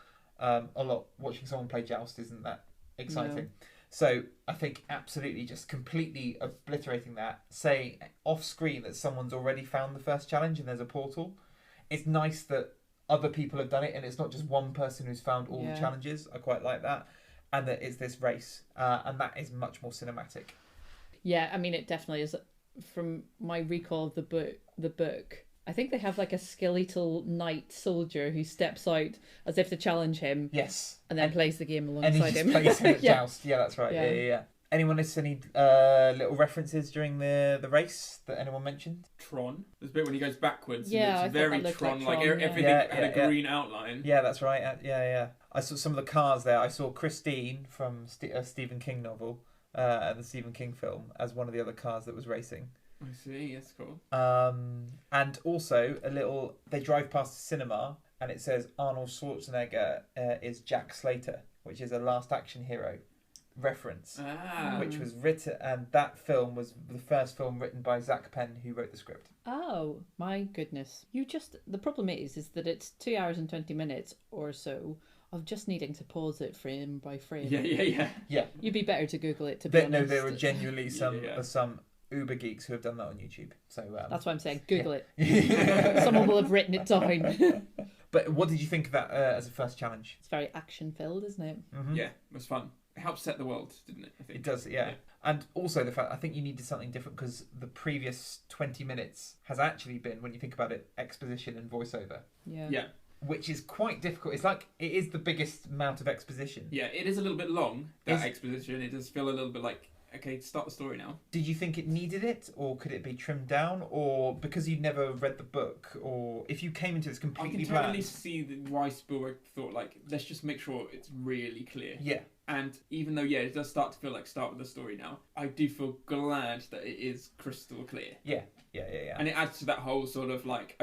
Watching someone play Joust isn't that exciting. No. So I think absolutely just completely obliterating that, saying off screen that someone's already found the first challenge and there's a portal. It's nice that other people have done it and it's not just one person who's found all the challenges. I quite like that. And that it's this race. And that is much more cinematic. Yeah, I mean, it definitely is. From my recall of the book, I think they have like a skeletal knight soldier who steps out as if to challenge him. Yes. And then plays the game alongside him. And he just plays him at Joust. Yeah, that's right. Yeah. Anyone notice any little references during the race that anyone mentioned? Tron. There's a bit when he goes backwards. Yeah, and it's very Tron. Like everything had a green outline. Yeah, that's right. Yeah. I saw some of the cars there. I saw Christine from a Stephen King novel and the Stephen King film as one of the other cars that was racing. I see, that's cool. And also they drive past a cinema and it says Arnold Schwarzenegger is Jack Slater, which is a Last Action Hero reference, which was written, and that film was the first film written by Zach Penn, who wrote the script. Oh my goodness! The problem is that it's 2 hours and 20 minutes or so of just needing to pause it frame by frame. Yeah. You'd be better to Google it, to be honest. No, there were genuinely some uber geeks who have done that on YouTube. So that's why I'm saying Google it. Someone will have written it down. But what did you think of that as a first challenge? It's very action filled, isn't it? Mm-hmm. Yeah, it was fun. It helped set the world, didn't it? I think. It does, yeah. And also the fact I think you needed something different because the previous 20 minutes has actually been, when you think about it, exposition and voiceover. Yeah. Which is quite difficult. It's like it is the biggest amount of exposition. Yeah, it is a little bit long, that exposition. It does feel a little bit like okay, start the story now. Did you think it needed it, or could it be trimmed down, or because you'd never read the book, or if you came into this I completely can totally bland? see why Spielberg thought, like, let's just make sure it's really clear. Yeah. And even though, it does start to feel like start with the story now, I do feel glad that it is crystal clear. Yeah. And it adds to that whole sort of like,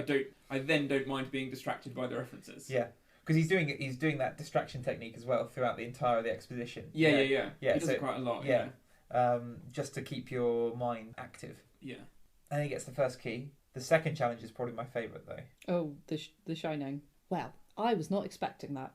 I then don't mind being distracted by the references. Yeah. Because he's doing that distraction technique as well throughout the entire of the exposition. Yeah. Yeah, He does it quite a lot. Yeah. Just to keep your mind active. Yeah. And he gets the first key. The second challenge is probably my favourite though. Oh, The Shining. Well, I was not expecting that.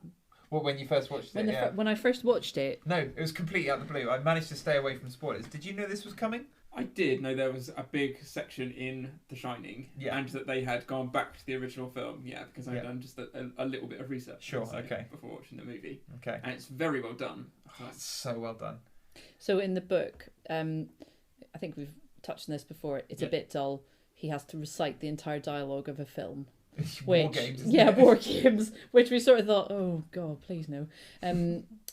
Well, when you first watched it, When I first watched it... No, it was completely out of the blue. I managed to stay away from spoilers. Did you know this was coming? I did know there was a big section in The Shining, and that they had gone back to the original film, because I'd done just a little bit of research. Sure, okay. Before watching the movie. Okay. And it's very well done. Oh, it's so well done. So in the book, I think we've touched on this before, it's a bit dull. He has to recite the entire dialogue of a film. War games, War games, which we sort of thought, oh god, please no.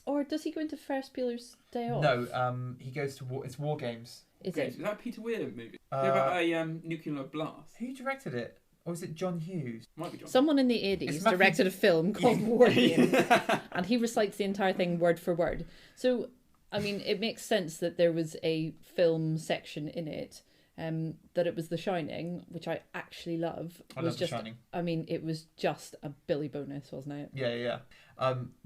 Or does he go into Ferris Bueller's Day Off? No, he goes to war. It's War Games. Is Is that a Peter Weir movie? About a nuclear blast. Who directed it? Or was it John Hughes? Might be John. Someone in the 80s directed a film called War Games, and he recites the entire thing word for word. So, I mean, it makes sense that there was a film section in it. That it was The Shining, which I actually love. I love The Shining. I mean, it was just a Billy bonus, wasn't it? Yeah.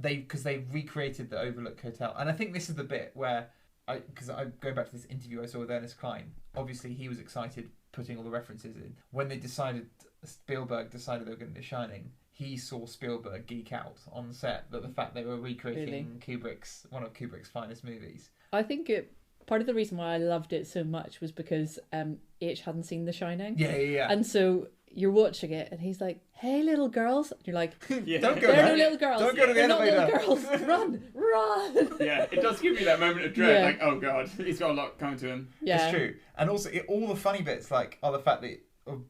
Because they recreated the Overlook Hotel, and I think this is the bit where because I'm going back to this interview I saw with Ernest Cline. Obviously, he was excited putting all the references in. When Spielberg decided they were going to do Shining, he saw Spielberg geek out on set that the fact they were recreating one of Kubrick's finest movies. I think part of the reason why I loved it so much was because H hadn't seen The Shining. Yeah. And so you're watching it, and he's like, "Hey, little girls," and you're like, Don't go there. there. No little girls. Don't go to the They're elevator. Not little girls. Run. Yeah, it does give you that moment of dread, Yeah. like, oh god, he's got a lot coming to him. Yeah, It's true. And also, all the funny bits are the fact that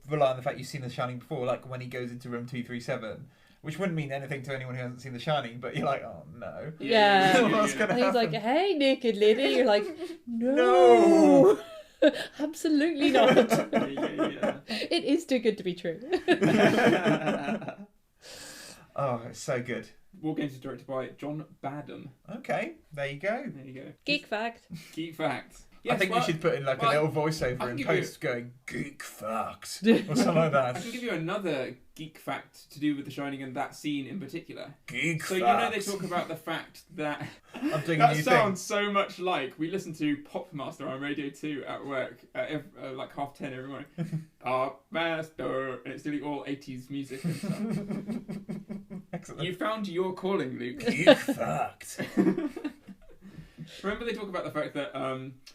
rely on the fact you've seen The Shining before, like when he goes into room 237. Which wouldn't mean anything to anyone who hasn't seen The Shining, but you're like, oh no. Yeah. What's going to And he's happen? like, "Hey, naked lady." You're like, "No, absolutely not." Yeah. It is too good to be true. Oh, it's so good. War Games is directed by John Badham. Okay, there you go. There you go. Geek fact. Geek fact. I think we should put in a little voiceover I in can give post going, geek fact, or something like I that. can give you another geek fact to do with The Shining and that scene in particular. Geek So fact. they talk about the fact that I'm doing a that new sounds so much like we listen to Pop Master on Radio 2 at work like 10:30 every morning. Pop Master, and it's doing all 80s music and stuff. thing. Excellent. You found your calling, Luke. Geek fact. Remember they talk about the fact that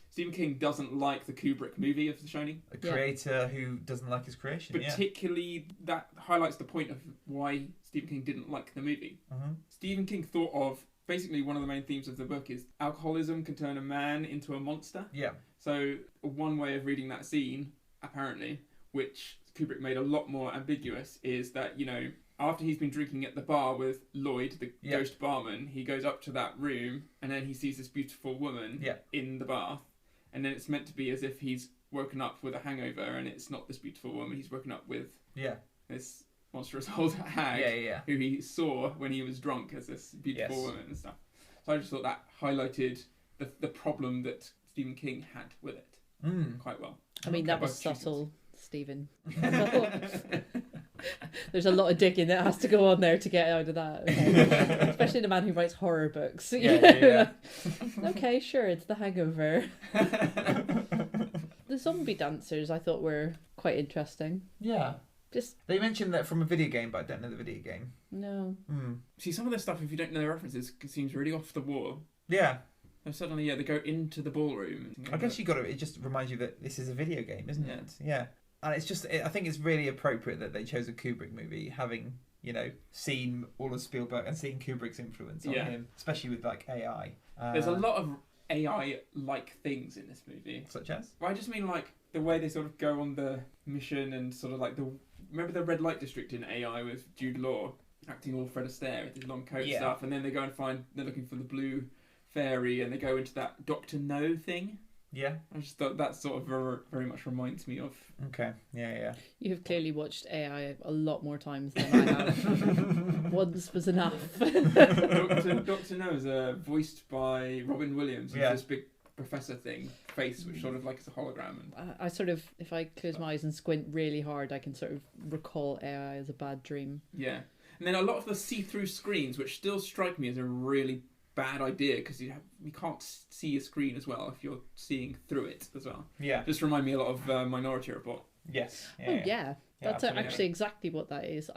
Stephen King doesn't like the Kubrick movie of The Shining? A creator who doesn't like his creation. Particularly, that highlights the point of why Stephen King didn't like the movie. Mm-hmm. Stephen King thought of, basically one of the main themes of the book is alcoholism can turn a man into a monster. Yeah. So one way of reading that scene, apparently, which Kubrick made a lot more ambiguous, is that, after he's been drinking at the bar with Lloyd, the ghost barman, he goes up to that room and then he sees this beautiful woman in the bath. And then it's meant to be as if he's woken up with a hangover and it's not this beautiful woman. He's woken up with this monstrous old hag who he saw when he was drunk as this beautiful woman and stuff. So I just thought that highlighted the problem that Stephen King had with it quite well. I mean, that was subtle, Stephen. There's a lot of digging that has to go on there to get out of that. Okay. Especially the man who writes horror books. Okay, sure, it's The Hangover. The zombie dancers I thought were quite interesting. Yeah. Just They mentioned that from a video game, but I don't know the video game. no. See, some of this stuff, if you don't know the references, seems really off the wall. Yeah. And suddenly, they go into the ballroom. I guess it just reminds you that this is a video game, isn't it? Yeah. And it's just, I think it's really appropriate that they chose a Kubrick movie, having, seen all of Spielberg and seeing Kubrick's influence on him, especially with like AI. There's a lot of AI-like things in this movie. Such as? Well, I just mean like the way they sort of go on the mission and sort of like remember the red light district in AI with Jude Law acting all Fred Astaire with his long coat stuff, and then they go and they're looking for the blue fairy and they go into that Dr. No thing. Yeah. I just thought that sort of very much reminds me of. Okay. Yeah. You have clearly watched AI a lot more times than I have. Once was enough. Dr. No is voiced by Robin Williams. Who's this big professor face, which sort of like is a hologram. And I sort of, if I close my eyes and squint really hard, I can sort of recall AI as a bad dream. Yeah. And then a lot of the see-through screens, which still strike me as a really bad idea, because you can't see a screen as well if you're seeing through it as well. Yeah. Just remind me a lot of Minority Report. Yes. Yeah. That's actually exactly what that is.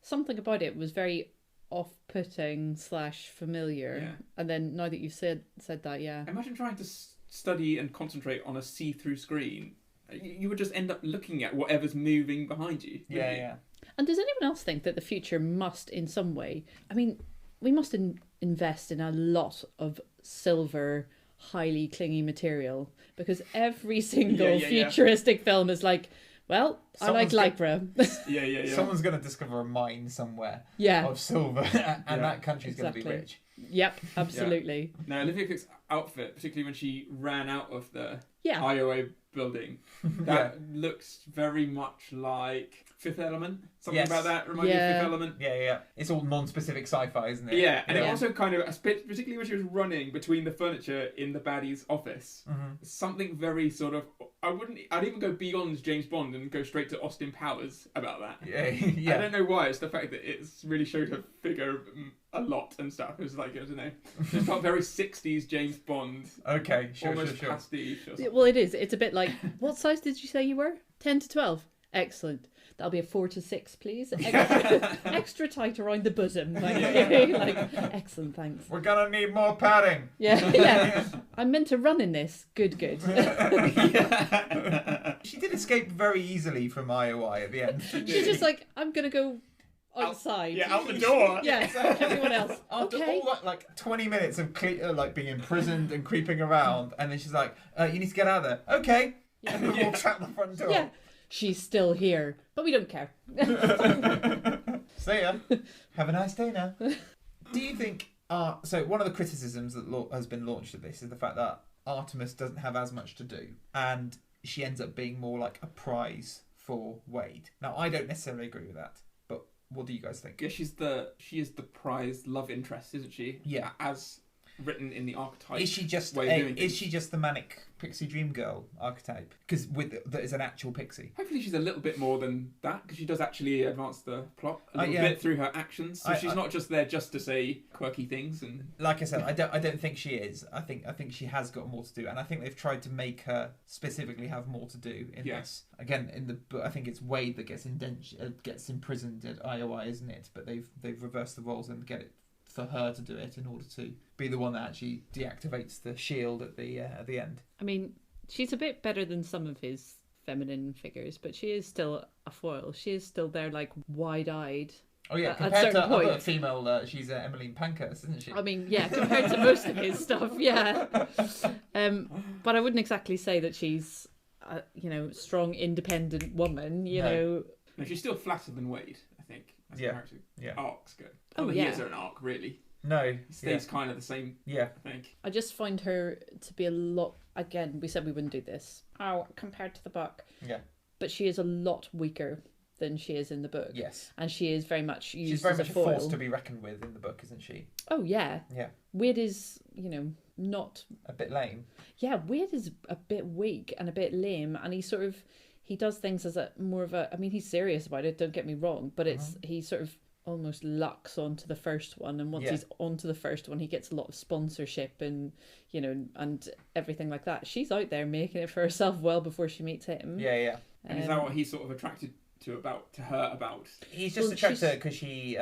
Something about it was very off-putting / familiar. Yeah. And then now that you've said that, yeah. Imagine trying to study and concentrate on a see-through screen. You would just end up looking at whatever's moving behind you. Yeah. And does anyone else think that the future must, in some way, we must invest in a lot of silver, highly clingy material, because every single futuristic film is like, well, I like Lycra. Yeah. Someone's going to discover a mine somewhere of silver, and that country's going to be rich. Yep, absolutely. Yeah. Now, Olivia Cooke's outfit, particularly when she ran out of the Yeah. IOA building. That looks very much like Fifth Element. Something about that reminds me of Fifth Element. Yeah. It's all non-specific sci-fi, isn't it? Yeah, and it also kind of, particularly when she was running between the furniture in the baddie's office, something very sort of, I'd even go beyond James Bond and go straight to Austin Powers about that. Yeah. I don't know why, it's the fact that it's really showed her figure a lot and stuff. It was like, I don't know, it's got very 60s James Bond. Okay, sure. Pastiche or something. Well, it is. It's a bit like, what size did you say you were? 10 to 12. Excellent. That'll be a 4 to 6, please. Extra tight around the bosom. Like, excellent, thanks. We're gonna need more padding. Yeah. I'm meant to run in this. Good. She did escape very easily from IOI at the end. She's just like, I'm gonna go outside. Out the door. Yeah, everyone else. After Okay. all that, like 20 minutes of being imprisoned and creeping around, and then she's like, you need to get out of there. Okay. Yeah. And then walks out the front door. Yeah. She's still here, but we don't care. See ya. Have a nice day now. Do you think... so one of the criticisms that has been launched at this is the fact that Artemis doesn't have as much to do, and she ends up being more like a prize for Wade. Now, I don't necessarily agree with that, but what do you guys think? Yeah, she is the prized love interest, isn't she? Yeah. As written in the archetype. Is she just the manic pixie dream girl archetype? Because that is an actual pixie. Hopefully she's a little bit more than that, because she does actually advance the plot a little bit through her actions. So she's not just there just to say quirky things. And like I said, I don't think she is. I think she has got more to do, and I think they've tried to make her specifically have more to do in this. Again, in the book, I think it's Wade that gets imprisoned at IOI, isn't it? But they've reversed the roles and get it for her to do it in order to be the one that actually deactivates the shield at the end. I mean, she's a bit better than some of his feminine figures, but she is still a foil. She is still there, like, wide-eyed. Oh yeah, compared to other female, she's Emmeline Pankhurst, isn't she? I mean, yeah, compared to most of his stuff, yeah. But I wouldn't exactly say that she's, strong, independent woman. You know. No, she's still flatter than Wade, I think. As a character. Arc's good. He is an arc, really. No, he stays kind of the same. Yeah, I think. I just find her to be a lot. Again, we said we wouldn't do this. Compared to the book. Yeah. But she is a lot weaker than she is in the book. Yes. And she is very much used She's very as much a foil. force to be reckoned with in the book, isn't she? Oh yeah. Yeah. Wade is, not a bit lame. Yeah, Wade is a bit weak and a bit lame, and he does things as he's serious about it, don't get me wrong, but he sort of almost lucks onto the first one, and once he's onto the first one, he gets a lot of sponsorship and and everything like that. She's out there making it for herself well before she meets him. Yeah. And is that what he's sort of attracted to her about? He's just attracted to her because she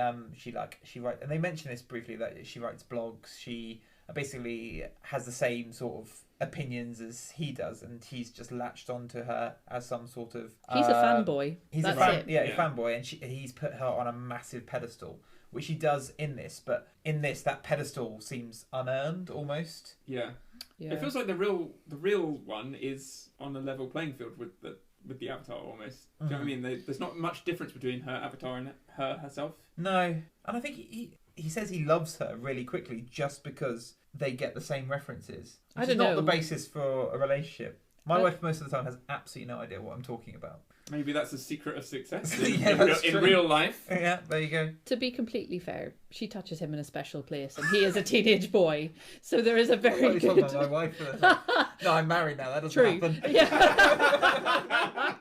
writes, and they mention this briefly, that she writes blogs. She basically has the same sort of opinions as he does, and he's just latched onto her as some sort of... He's a fanboy. He's a fanboy, and he's put her on a massive pedestal, which he does in this, but in this, that pedestal seems unearned almost. Yeah. It feels like the real one is on a level playing field with the Avatar almost. Do you know what I mean? There's not much difference between her Avatar and herself. No, and I think he says he loves her really quickly just because they get the same references. I Which don't is not know. the basis for a relationship. My wife most of the time has absolutely no idea what I'm talking about. Maybe that's the secret of success Yeah, that's in true. real life. Yeah, there you go. To be completely fair, she touches him in a special place, and he is a teenage boy. So there is a very What are you talking good. about my wife? No, I'm married now. That doesn't True. happen. Yeah.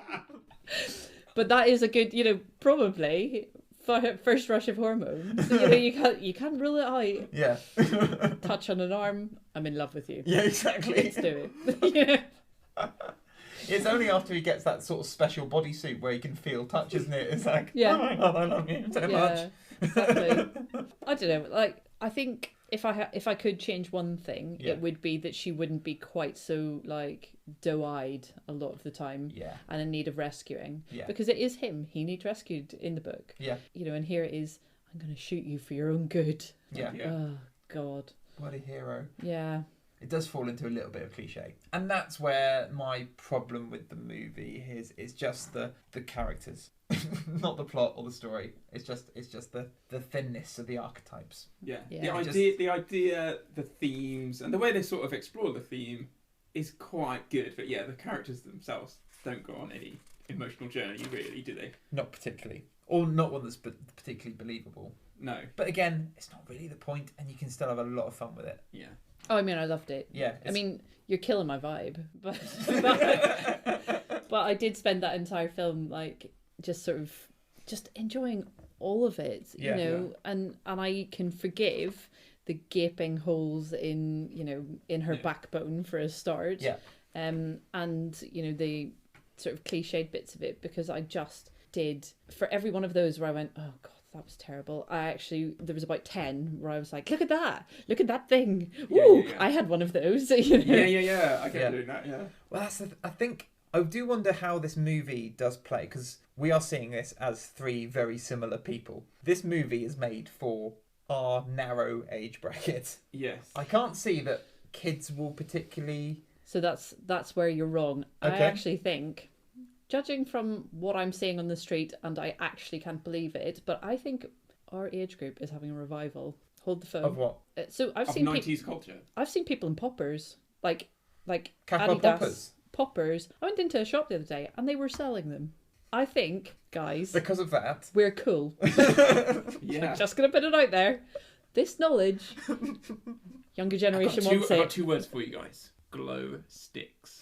But that is a good, probably first rush of hormones. You can't rule it out. Yeah. Touch on an arm, I'm in love with you. Yeah, exactly. Let's do it. It's only after he gets that sort of special bodysuit where he can feel touch, isn't it? It's like, Yeah. oh my God, I love you so much. Exactly. I don't know. I think if I could change one thing, Yeah. it would be that she wouldn't be quite so doe-eyed a lot of the time. Yeah. And in need of rescuing. Yeah. Because it is him. He needs rescued in the book. Yeah. And here it is, I'm going to shoot you for your own good. Yeah. Oh, God. What a hero. Yeah. It does fall into a little bit of cliche. And that's where my problem with the movie is just the characters. Not the plot or the story. It's just the thinness of the archetypes. Yeah. Yeah. The idea, the themes, and the way they sort of explore the theme is quite good. But yeah, the characters themselves don't go on any emotional journey, really, do they? Not particularly. Or not one that's particularly believable. No. But again, it's not really the point, and you can still have a lot of fun with it. Yeah. Oh, I mean, I loved it. Yeah. I mean, you're killing my vibe. But I did spend that entire film, just sort of just enjoying all of it, Yeah. and I can forgive the gaping holes in her backbone for a start. Yeah. And the sort of cliched bits of it, because I just did, for every one of those where I went, oh God, that was terrible. There was about 10 where I was like, look at that thing. Ooh, Yeah. I had one of those. Yeah. I get doing that, yeah. Well, I think I do wonder how this movie does play, because we are seeing this as three very similar people. This movie is made for our narrow age bracket. Yes. I can't see that kids will particularly... So that's where you're wrong. Okay. I actually think, judging from what I'm seeing on the street, and I actually can't believe it, but I think our age group is having a revival. Hold the phone. Of what? So I've Of seen 90s culture. I've seen people in poppers, like Kappa Adidas poppers? poppers. I went into a shop the other day and they were selling them. I think, guys, Because of that. we're cool. Yeah. Just gonna put it out there. This knowledge, younger generation won't I've say. got two words for you guys. Glow sticks.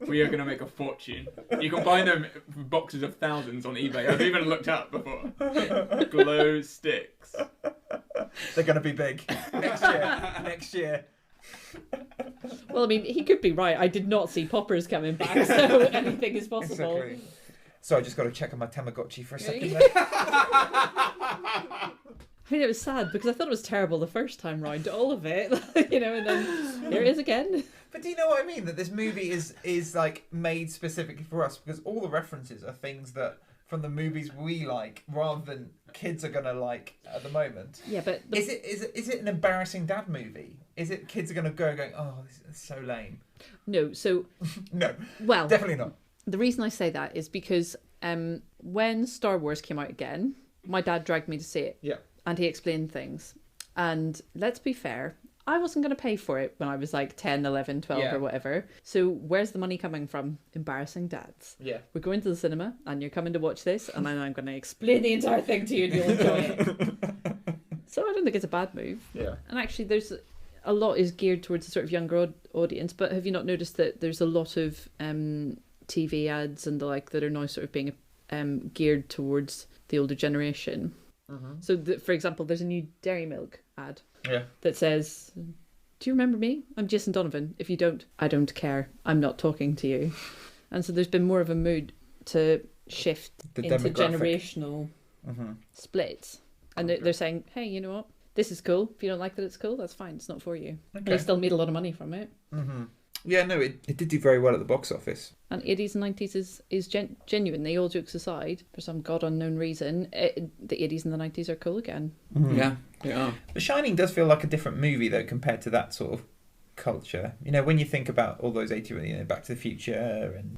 We are going to make a fortune. You can buy them in boxes of thousands on eBay. I've even looked up before. Glow sticks. They're going to be big. Next year. Well, I mean, he could be right. I did not see poppers coming back, so anything is possible. Exactly. So I just got to check on my Tamagotchi for a second there. I mean, it was sad because I thought it was terrible the first time round, all of it, and then here it is again. But do you know what I mean? That this movie is made specifically for us, because all the references are things that from the movies we like, rather than kids are gonna like at the moment. Yeah, but Is it an embarrassing dad movie? Is it kids are gonna go going, oh, this is so lame? no. So No, well, definitely not. the reason I say that is because when Star Wars came out again, my dad dragged me to see it. Yeah. And he explained things. And let's be fair, I wasn't going to pay for it when I was 10, 11, 12 Yeah. or whatever. So where's the money coming from? Embarrassing dads. Yeah. We're going to the cinema and you're coming to watch this and then I'm going to explain the entire thing to you and you'll enjoy it. So I don't think it's a bad move. Yeah. And actually there's a lot is geared towards a sort of younger audience, but have you not noticed that there's a lot of TV ads and the like that are now sort of being geared towards the older generation? Mm-hmm. So, for example, there's a new Dairy Milk ad Yeah. that says, do you remember me? I'm Jason Donovan. If you don't, I don't care. I'm not talking to you. And so there's been more of a mood to shift The into demographic. generational splits. And they're saying, hey, you know what? This is cool. If you don't like that it's cool, that's fine. It's not for you. Okay. They still made a lot of money from it. Mm-hmm. Yeah, no, it did do very well at the box office. And 80s and 90s is genuine. They all jokes aside, for some god unknown reason, the 80s and the 90s are cool again. Mm-hmm. Yeah, they are. The Shining does feel like a different movie, though, compared to that sort of culture. When you think about all those 80s, Back to the Future and,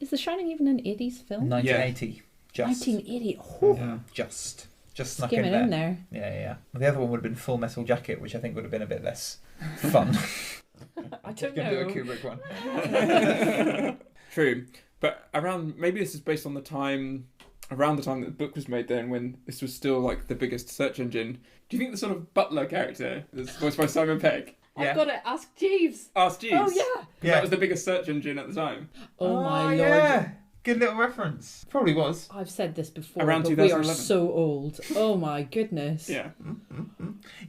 Is The Shining even an 80s film? 1980. Just. 1980. Oh. Yeah. Just. Just snuck Skim it in there. Yeah. The other one would have been Full Metal Jacket, which I think would have been a bit less fun. I don't Do know. a Kubrick one. True, but maybe this is based on around the time that the book was made then, when this was still like the biggest search engine. Do you think the sort of butler character that's voiced by Simon Pegg? I've got to ask Jeeves. Ask Jeeves. Oh yeah. That was the biggest search engine at the time. Oh my lord. Yeah. Good little reference. Probably was. I've said this before, Around but we are 2011. so old. Oh my goodness. Yeah.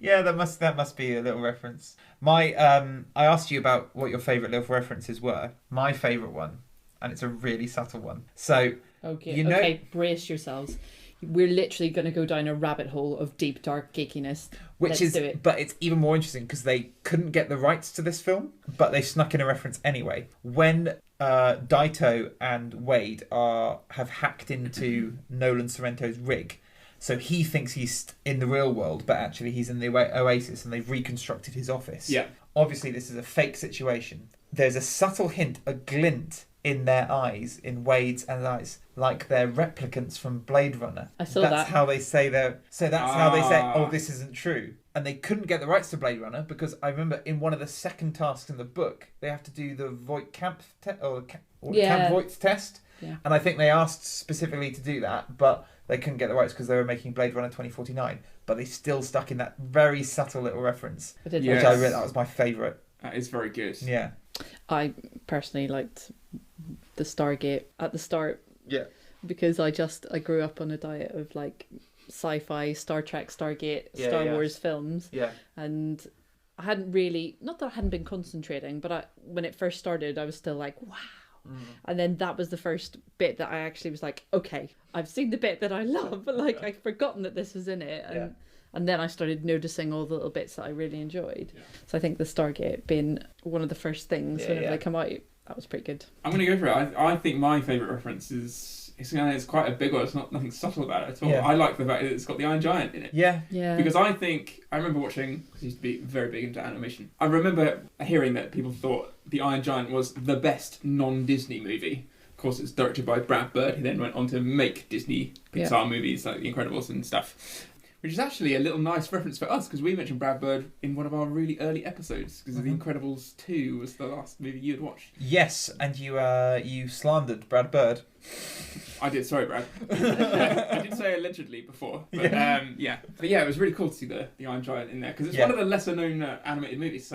Yeah, that must be a little reference. I asked you about what your favourite little references were. My favourite one, and it's a really subtle one. So Okay. Okay. Brace yourselves. We're literally going to go down a rabbit hole of deep, dark geekiness. Let's do it. But it's even more interesting because they couldn't get the rights to this film, but they snuck in a reference anyway. When Daito and Wade have hacked into Nolan Sorrento's rig, so he thinks he's in the real world, but actually he's in the Oasis, and they've reconstructed his office. Yeah. Obviously, this is a fake situation. There's a subtle hint, a glint in their eyes, in Wade's and eyes, like they're replicants from Blade Runner. I saw that. That's how they say how they say, oh, this isn't true. And they couldn't get the rights to Blade Runner because I remember in one of the second tasks in the book, they have to do the Voight-Kampff Camp-Voigt test. Yeah. And I think they asked specifically to do that, but they couldn't get the rights because they were making Blade Runner 2049. But they still stuck in that very subtle little reference, which I read that was my favourite. That is very good. Yeah. I personally liked the Stargate at the start. Yeah. Because I grew up on a diet of like sci-fi, Star Trek, Stargate, Star Wars films. Yeah. And I hadn't really, not that I hadn't been concentrating, but when it first started, I was still like, wow. And then that was the first bit that I actually was like, okay, I've seen the bit that I love, but like I'd forgotten that this was in it. And then I started noticing all the little bits that I really enjoyed. Yeah. So I think the Stargate being one of the first things whenever they come out, that was pretty good. I'm going to go for it. I think my favourite reference is it's quite a big one. It's nothing subtle about it at all. Yeah. I like the fact that it's got the Iron Giant in it. Yeah. Because I remember watching, because I used to be very big into animation. I remember hearing that people thought the Iron Giant was the best non-Disney movie. Of course, it's directed by Brad Bird, who then went on to make Disney Pixar movies like The Incredibles and stuff. Which is actually a little nice reference for us, because we mentioned Brad Bird in one of our really early episodes, because The Incredibles 2 was the last movie you had watched. Yes, and you slandered Brad Bird. I did, sorry, Brad. I did say allegedly before, but But yeah, it was really cool to see the Iron Giant in there, because it's one of the lesser known animated movies,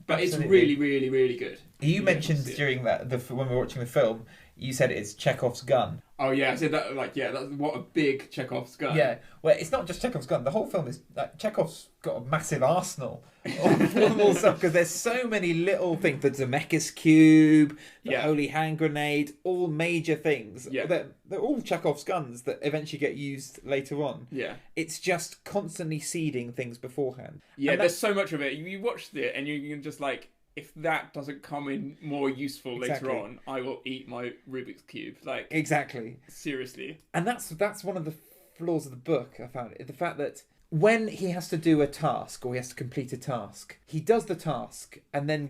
but it's really, really, really good. You mentioned during when we were watching the film, you said it's Chekhov's gun. Oh yeah, I said that. That's what a big Chekhov's gun. Yeah, well, it's not just Chekhov's gun. The whole film is Chekhov's got a massive arsenal of all stuff because there's so many little things. The Zemeckis cube, the Holy Hand Grenade, all major things. Yeah, they're all Chekhov's guns that eventually get used later on. Yeah, it's just constantly seeding things beforehand. Yeah, there's so much of it. You watched it and you can just like, if that doesn't come in more useful later on, I will eat my Rubik's Cube. Like, exactly. Seriously. And that's one of the flaws of the book, I found it. The fact that when he has to do a task or he has to complete a task, he does the task and then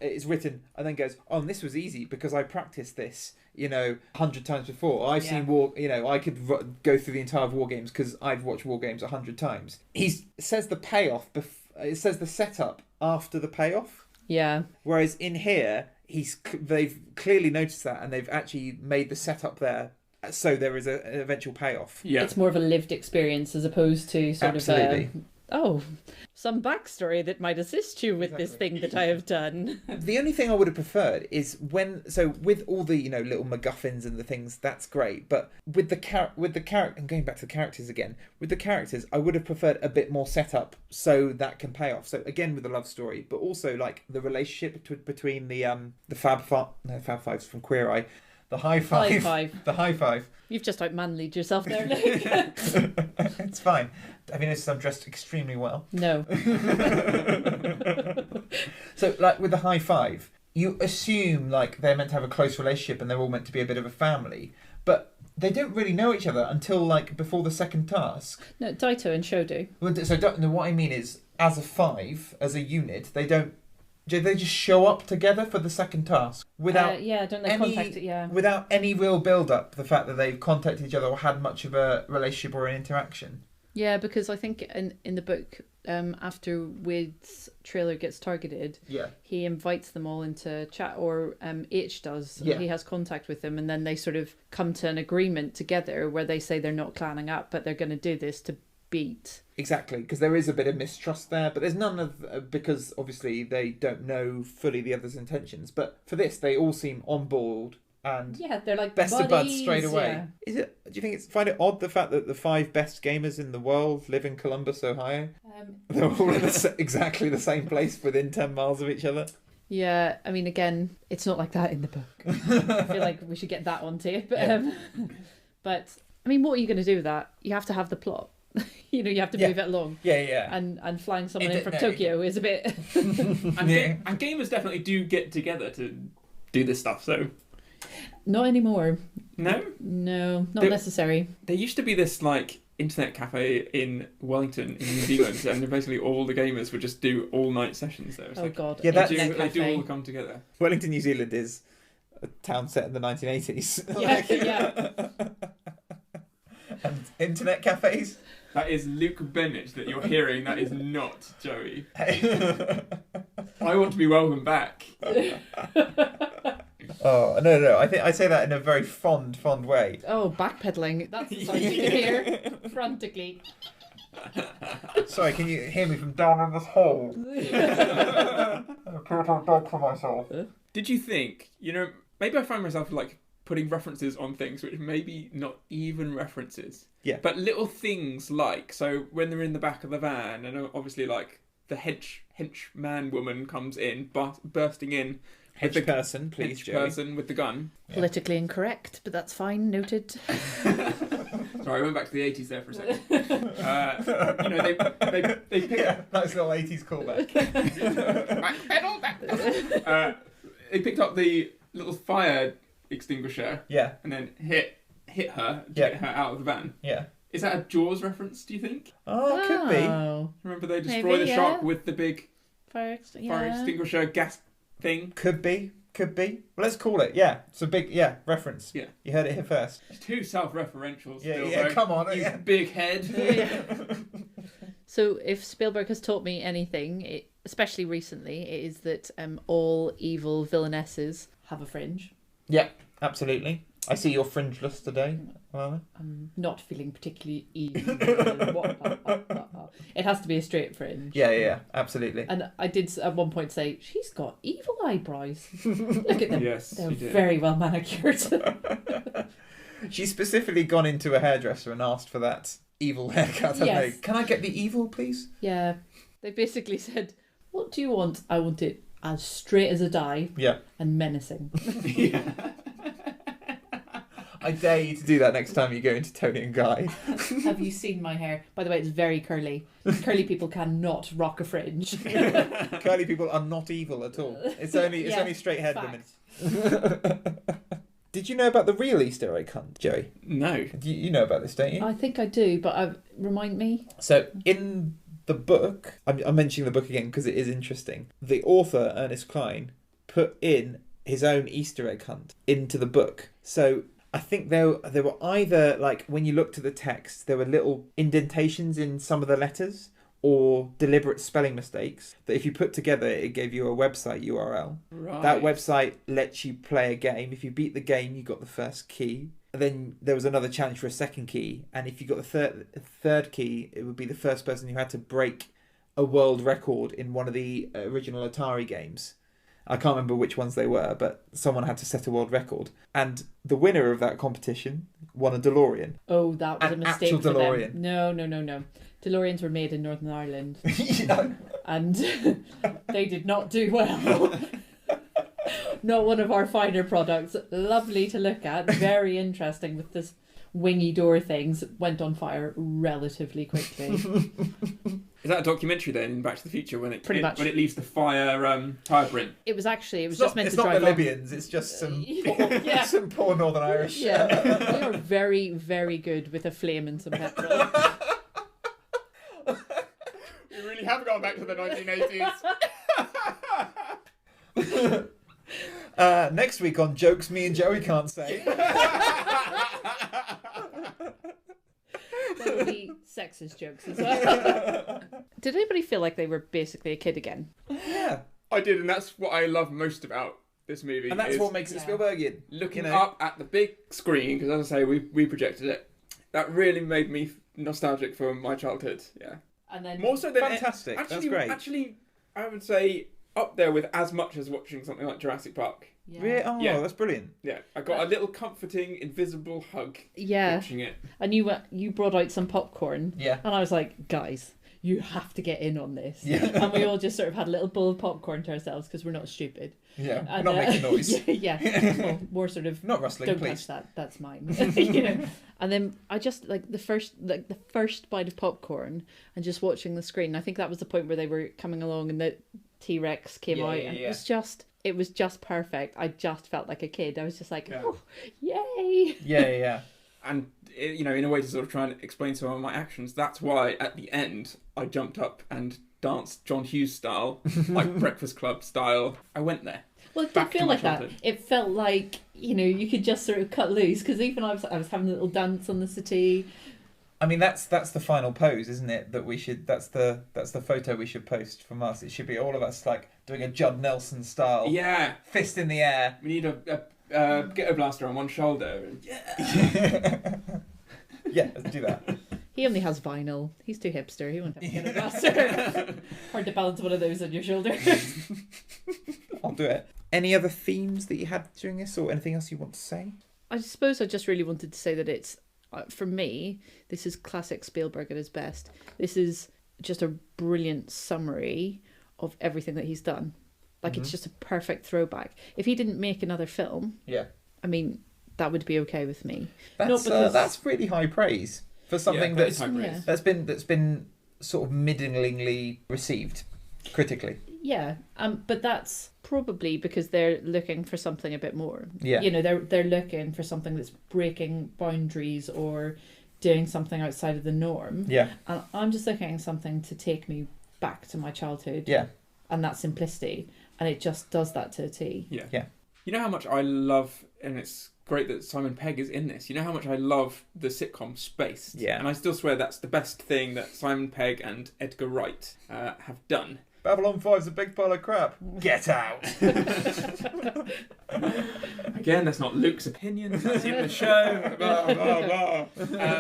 it's written and then goes, oh, and this was easy because I practiced this, 100 times before. I've seen I could go through the entire War Games because I've watched War Games 100 times. He says the payoff, it says the setup after the payoff. Yeah. Whereas in here, they've clearly noticed that and they've actually made the setup there, so there is an eventual payoff. Yeah. It's more of a lived experience as opposed to sort of some backstory that might assist you with this thing that I have done. The only thing I would have preferred is with all the little MacGuffins and the things, that's great, but with the character, and going back to the characters again, with the characters I would have preferred a bit more setup so that can pay off. So again with the love story, but also like the relationship between the Fab Fives from Queer Eye. The high five. The high five. You've just out-manlied yourself there, Luke. It's fine. Have you noticed I'm dressed extremely well? No. So, like, with the high five, you assume, like, they're meant to have a close relationship and they're all meant to be a bit of a family. But they don't really know each other until, like, before the second task. No, Daito and Sho do. So, what I mean is, as a five, as a unit, they just show up together for the second task without without any real build up. The fact that they've contacted each other or had much of a relationship or an interaction. Yeah, because I think in the book, after Wade's trailer gets targeted, he invites them all into chat, or H does. Yeah. He has contact with them, and then they sort of come to an agreement together where they say they're not clanning up, but they're going to do this to beat. Exactly, because there is a bit of mistrust there, but there's none of because obviously they don't know fully the other's intentions. But for this, they all seem on board. And they're like best buddies, of buds straight away. Yeah. Do you think find it odd the fact that the 5 best gamers in the world live in Columbus, Ohio? They're all in exactly the same place within 10 miles of each other. Yeah, I mean, again, it's not like that in the book. I feel like we should get that on tape. But I mean, what are you going to do with that? You have to have the plot. You have to move it along. Yeah. And flying someone in from Tokyo is a bit. And gamers definitely do get together to do this stuff. So. Not anymore. No, not necessary. There used to be this internet cafe in Wellington in New Zealand, and basically all the gamers would just do all-night sessions there. It's God! Yeah, they do all come together. Wellington, New Zealand is a town set in the 1980s. Yeah. And internet cafes. That is Luke Bennett that you're hearing. That is not Joey. I want to be welcome back. Oh no! I say that in a very fond way. Oh, backpedaling. That's the sound you can hear frantically. Sorry, can you hear me from down in this hole? I can't have a dog for myself. Did you think? Maybe I find myself putting references on things which maybe not even references. Yeah. But little things so when they're in the back of the van, and obviously the henchman woman comes in, bursting in. Hedge person, please, Hedge Joey. person with the gun. Politically incorrect, but that's fine. Noted. Sorry, I went back to the 80s there for a second. They pick up... Nice little 80s callback. Backpedal. They picked up the little fire extinguisher. Yeah. And then hit her to get her out of the van. Yeah. Is that a Jaws reference, do you think? Oh, could be. Remember they destroy the shark with the big fire extinguisher gas thing? Could be. Well, let's call it. Yeah, it's a big reference. Yeah, you heard it here first. It's too self-referential. Yeah. Come on, you big head. So, if Spielberg has taught me anything, especially recently, it is that all evil villainesses have a fringe. Yeah, absolutely. I see you're fringeless today, Alana. I'm not feeling particularly evil. It has to be a straight fringe. Yeah, absolutely. And I did at one point say, she's got evil eyebrows. Look at them. Yes, they're very well manicured. She's specifically gone into a hairdresser and asked for that evil haircut. Yes. Can I get the evil, please? Yeah. They basically said, what do you want? I want it as straight as a die. Yeah. And menacing. Yeah. I dare you to do that next time you go into Tony and Guy. Have you seen my hair? By the way, it's very curly. Curly people cannot rock a fringe. Curly people are not evil at all. It's only straight-haired women. Did you know about the real Easter egg hunt, Joey? No. You know about this, don't you? I think I do, but remind me. So in the book, I'm mentioning the book again because it is interesting. The author, Ernest Cline, put in his own Easter egg hunt into the book. So I think there were either, when you looked at the text, there were little indentations in some of the letters or deliberate spelling mistakes that if you put together, it gave you a website URL. Right. That website lets you play a game. If you beat the game, you got the first key. And then there was another challenge for a second key. And if you got the third key, it would be the first person who had to break a world record in one of the original Atari games. I can't remember which ones they were, but someone had to set a world record. And the winner of that competition won a DeLorean. Oh, that was a mistake actual for DeLorean. them. No. DeLoreans were made in Northern Ireland. Yeah. And they did not do well. Not one of our finer products. Lovely to look at. Very interesting with this wingy door things. Went on fire relatively quickly. Is that a documentary then in Back to the Future when it leaves the fire tire print? It was just meant to drive It's not the Libyans, it's just some poor Northern Irish. Yeah, we are very, very good with a flame and some petrol. We really have gone back to the 1980s. Next week on Jokes Me and Joey Can't Say. There will be sexist jokes as well. Did anybody feel like they were basically a kid again? Yeah. I did, and that's what I love most about this movie. And that's what makes it Spielbergian. Looking up at the big screen, because as I say, we projected it. That really made me nostalgic for my childhood. Yeah. And then more so than fantastic. That's great. Actually, I would say up there with as much as watching something like Jurassic Park. Yeah. Really? Oh, Yeah. that's brilliant. Yeah, I got a little comforting, invisible hug watching it. And you brought out some popcorn. Yeah. And I was like, guys, you have to get in on this. Yeah. And we all just sort of had a little bowl of popcorn to ourselves because we're not stupid. Yeah. And, We're not making noise. yeah. Well, more sort of Not rustling, don't please. touch that. That's mine. You know. And then I just the first bite of popcorn and just watching the screen. I think that was the point where they were coming along and the T-Rex came out, and it was just perfect. I just felt like a kid. I was just like, oh, yay! Yeah. And in a way to sort of try and explain some of my actions, that's why at the end I jumped up and danced John Hughes style, like Breakfast Club style. I went there. Well, it didn't feel like that. It felt like, you could just sort of cut loose, because even I was having a little dance on the settee. I mean, that's the final pose, isn't it? That we should. That's the photo we should post from us. It should be all of us like doing a Judd Nelson style. Yeah. Fist in the air. We need a ghetto blaster on one shoulder. Yeah. Yeah, let's do that. He only has vinyl. He's too hipster. He won't have to get a blaster. Hard to balance one of those on your shoulder. I'll do it. Any other themes that you had during this, or anything else you want to say? I suppose I just really wanted to say that it's, for me, this is classic Spielberg at his best. This is just a brilliant summary of everything that he's done. Like, it's just a perfect throwback. If he didn't make another film, I mean, that would be okay with me. That's really high praise for something that's been sort of middlingly received critically. Yeah, but that's probably because they're looking for something a bit more. Yeah. They're looking for something that's breaking boundaries or doing something outside of the norm. Yeah. And I'm just looking at something to take me back to my childhood. Yeah. And that simplicity. And it just does that to a T. Yeah. Yeah. You know how much I love, and it's great that Simon Pegg is in this. You know how much I love the sitcom Spaced. Yeah. And I still swear that's the best thing that Simon Pegg and Edgar Wright have done. Babylon 5's a big pile of crap. Get out. Again, that's not Luke's opinion. That's in the show. Blah, blah, blah.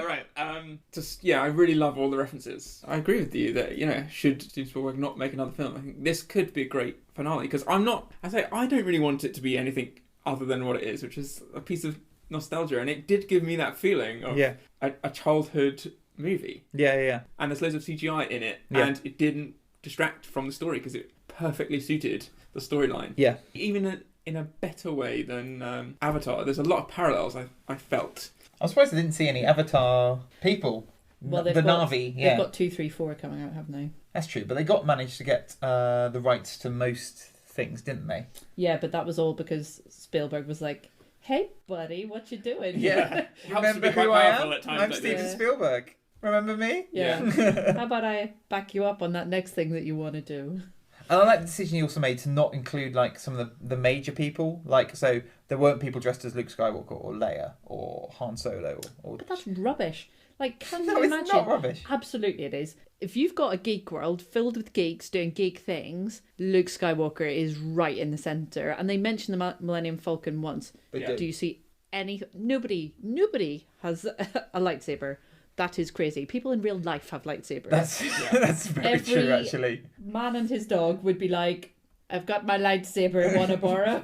Right. I really love all the references. I agree with you that, should Steven Spielberg not make another film, I think this could be a great finale, because I don't really want it to be anything other than what it is, which is a piece of nostalgia, and it did give me that feeling of a childhood movie. Yeah. And there's loads of CGI in it, Yeah. and it didn't distract from the story because it perfectly suited the storyline. Yeah. Even in a better way than Avatar. There's a lot of parallels I felt. I'm surprised I didn't see any Avatar people. Well, the Na'vi, They've got 2, 3, 4 coming out, haven't they? That's true, but they managed to get the rights to most things, didn't they? Yeah, but that was all because Spielberg was like, "Hey, buddy, what you doing?" Yeah. Remember who I am? I'm Steven Spielberg. Remember me? Yeah. How about I back you up on that next thing that you want to do? And I like the decision you also made to not include like some of the major people. Like, so there weren't people dressed as Luke Skywalker or Leia or Han Solo. But that's rubbish. Like, can you No, imagine? it's not rubbish. Absolutely it is. If you've got a geek world filled with geeks doing geek things, Luke Skywalker is right in the centre. And they mentioned the Millennium Falcon once. Do you see any... Nobody has a lightsaber. That is crazy. People in real life have lightsabers. That's very true, actually. Man and his dog would be like, I've got my lightsaber, want to borrow?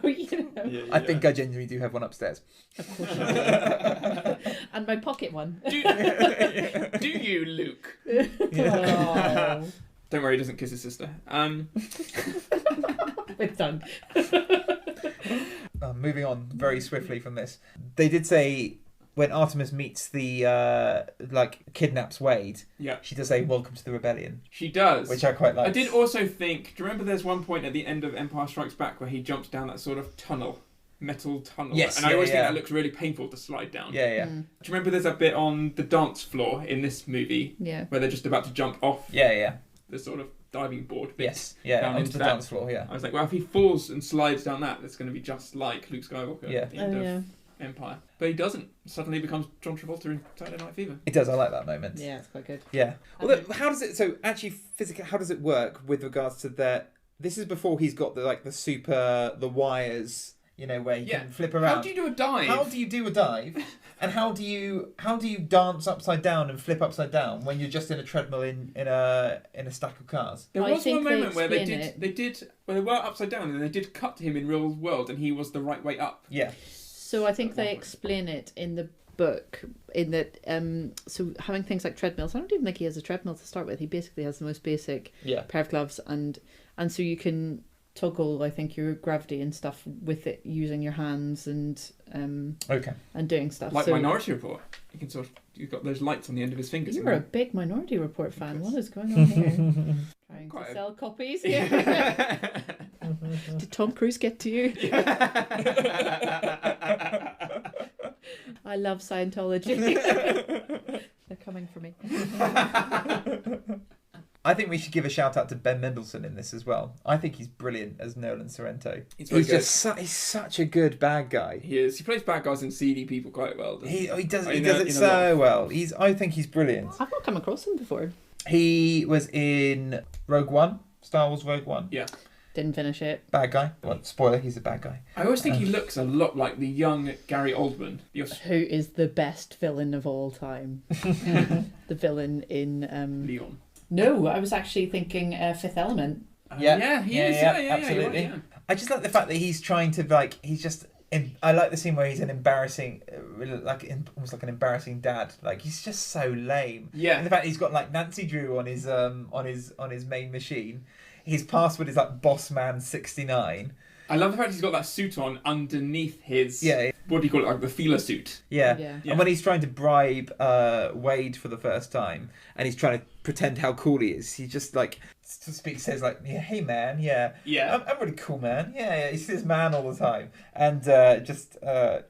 I think I genuinely do have one upstairs. Of course you do. And my pocket one. Do you, Luke? Oh. Don't worry, he doesn't kiss his sister. With tongue. Moving on very swiftly from this. They did say... when Artemis meets the, kidnaps Wade, she does say, "Welcome to the rebellion." She does. Which I quite like. I did also think, do you remember there's one point at the end of Empire Strikes Back where he jumps down that sort of metal tunnel? Yes. And I always think that looks really painful to slide down. Yeah. Do you remember there's a bit on the dance floor in this movie? Yeah. Where they're just about to jump off the sort of diving board bit. Yes. Yeah, down onto the dance floor, I was like, well, if he falls and slides down that, it's going to be just like Luke Skywalker at the end of Empire. But he doesn't. Suddenly becomes John Travolta in Saturday Night Fever. It does. I like that moment. Yeah, it's quite good. Yeah. Although, how does it? So actually, physically, how does it work with regards to the? This is before he's got the wires. You know, where he can flip around. How do you do a dive? How do you do a dive? And how do you dance upside down and flip upside down when you're just in a treadmill in a stack of cars? There was one moment where they were upside down and they did cut him in real world and he was the right way up. Yeah. So I think they explain it in the book in that so having things like treadmills, I don't even think he has a treadmill to start with. He basically has the most basic pair of gloves and so you can toggle, I think, your gravity and stuff with it using your hands and and doing stuff. Like Minority Report. You can you've got those lights on the end of his fingers. You're a big Minority Report fan. What is going on here? Trying to sell copies here. Did Tom Cruise get to you? I love Scientology. They're coming for me. I think we should give a shout out to Ben Mendelsohn in this as well. I think he's brilliant as Nolan Sorrento. He's such a good bad guy. He is. He plays bad guys and seedy people quite well. He does it so well. I think he's brilliant. I've not come across him before. He was in Rogue One, Star Wars Rogue One. Yeah. Didn't finish it. Bad guy. Well, spoiler, he's a bad guy. I always think he looks a lot like the young Gary Oldman. Who is the best villain of all time. The villain in Leon. No, I was actually thinking Fifth Element. Yeah, he is. Yeah, absolutely. Right, yeah. I just like the fact that he's trying to I like the scene where he's an embarrassing, almost like an embarrassing dad. Like he's just so lame. Yeah. And the fact he's got like Nancy Drew on his main machine. His password is like Bossman69. I love the fact he's got that suit on underneath his... Yeah. What do you call it? Like the feeler suit. Yeah. And when he's trying to bribe Wade for the first time, and he's trying to pretend how cool he is, he just says like, yeah, hey man, yeah. I'm really cool, man. Yeah. He says man all the time, and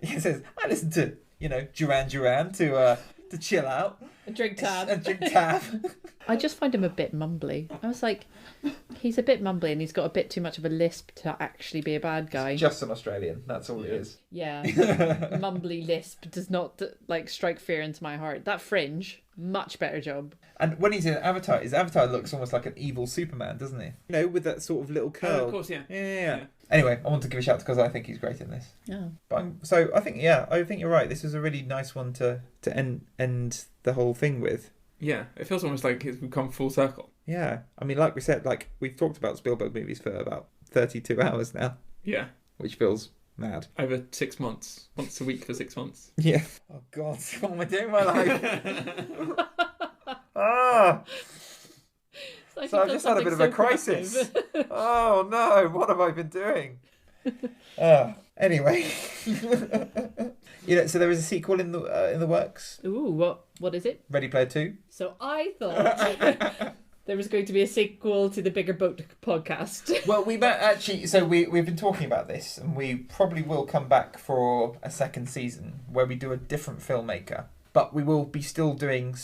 he says, I listen to Duran Duran to chill out. And drink tab. I just find him a bit mumbly. I was like, he's a bit mumbly and he's got a bit too much of a lisp to actually be a bad guy. It's just an Australian, that's all it is. Yeah. Mumbly lisp does not strike fear into my heart. That Fringe, much better job. And when he's in Avatar, his avatar looks almost like an evil Superman, doesn't he? With that sort of little curl. Of course, yeah. Yeah. Anyway, I want to give a shout because I think he's great in this. Yeah. But I think you're right. This was a really nice one to end the whole thing with. Yeah, it feels almost like it's become full circle. Yeah, I mean, like we said, we've talked about Spielberg movies for about 32 hours now. Yeah. Which feels mad. Over 6 months. Once a week for 6 months. Yeah. Oh, God. What am I doing with my life? So I've just had a bit of a crisis. Oh, no. What have I been doing? Anyway. So there is a sequel in the works. Ooh, what is it? Ready Player 2. So I thought there was going to be a sequel to the Bigger Boat podcast. Well, we've been talking about this, and we probably will come back for a second season where we do a different filmmaker. But we will be still doing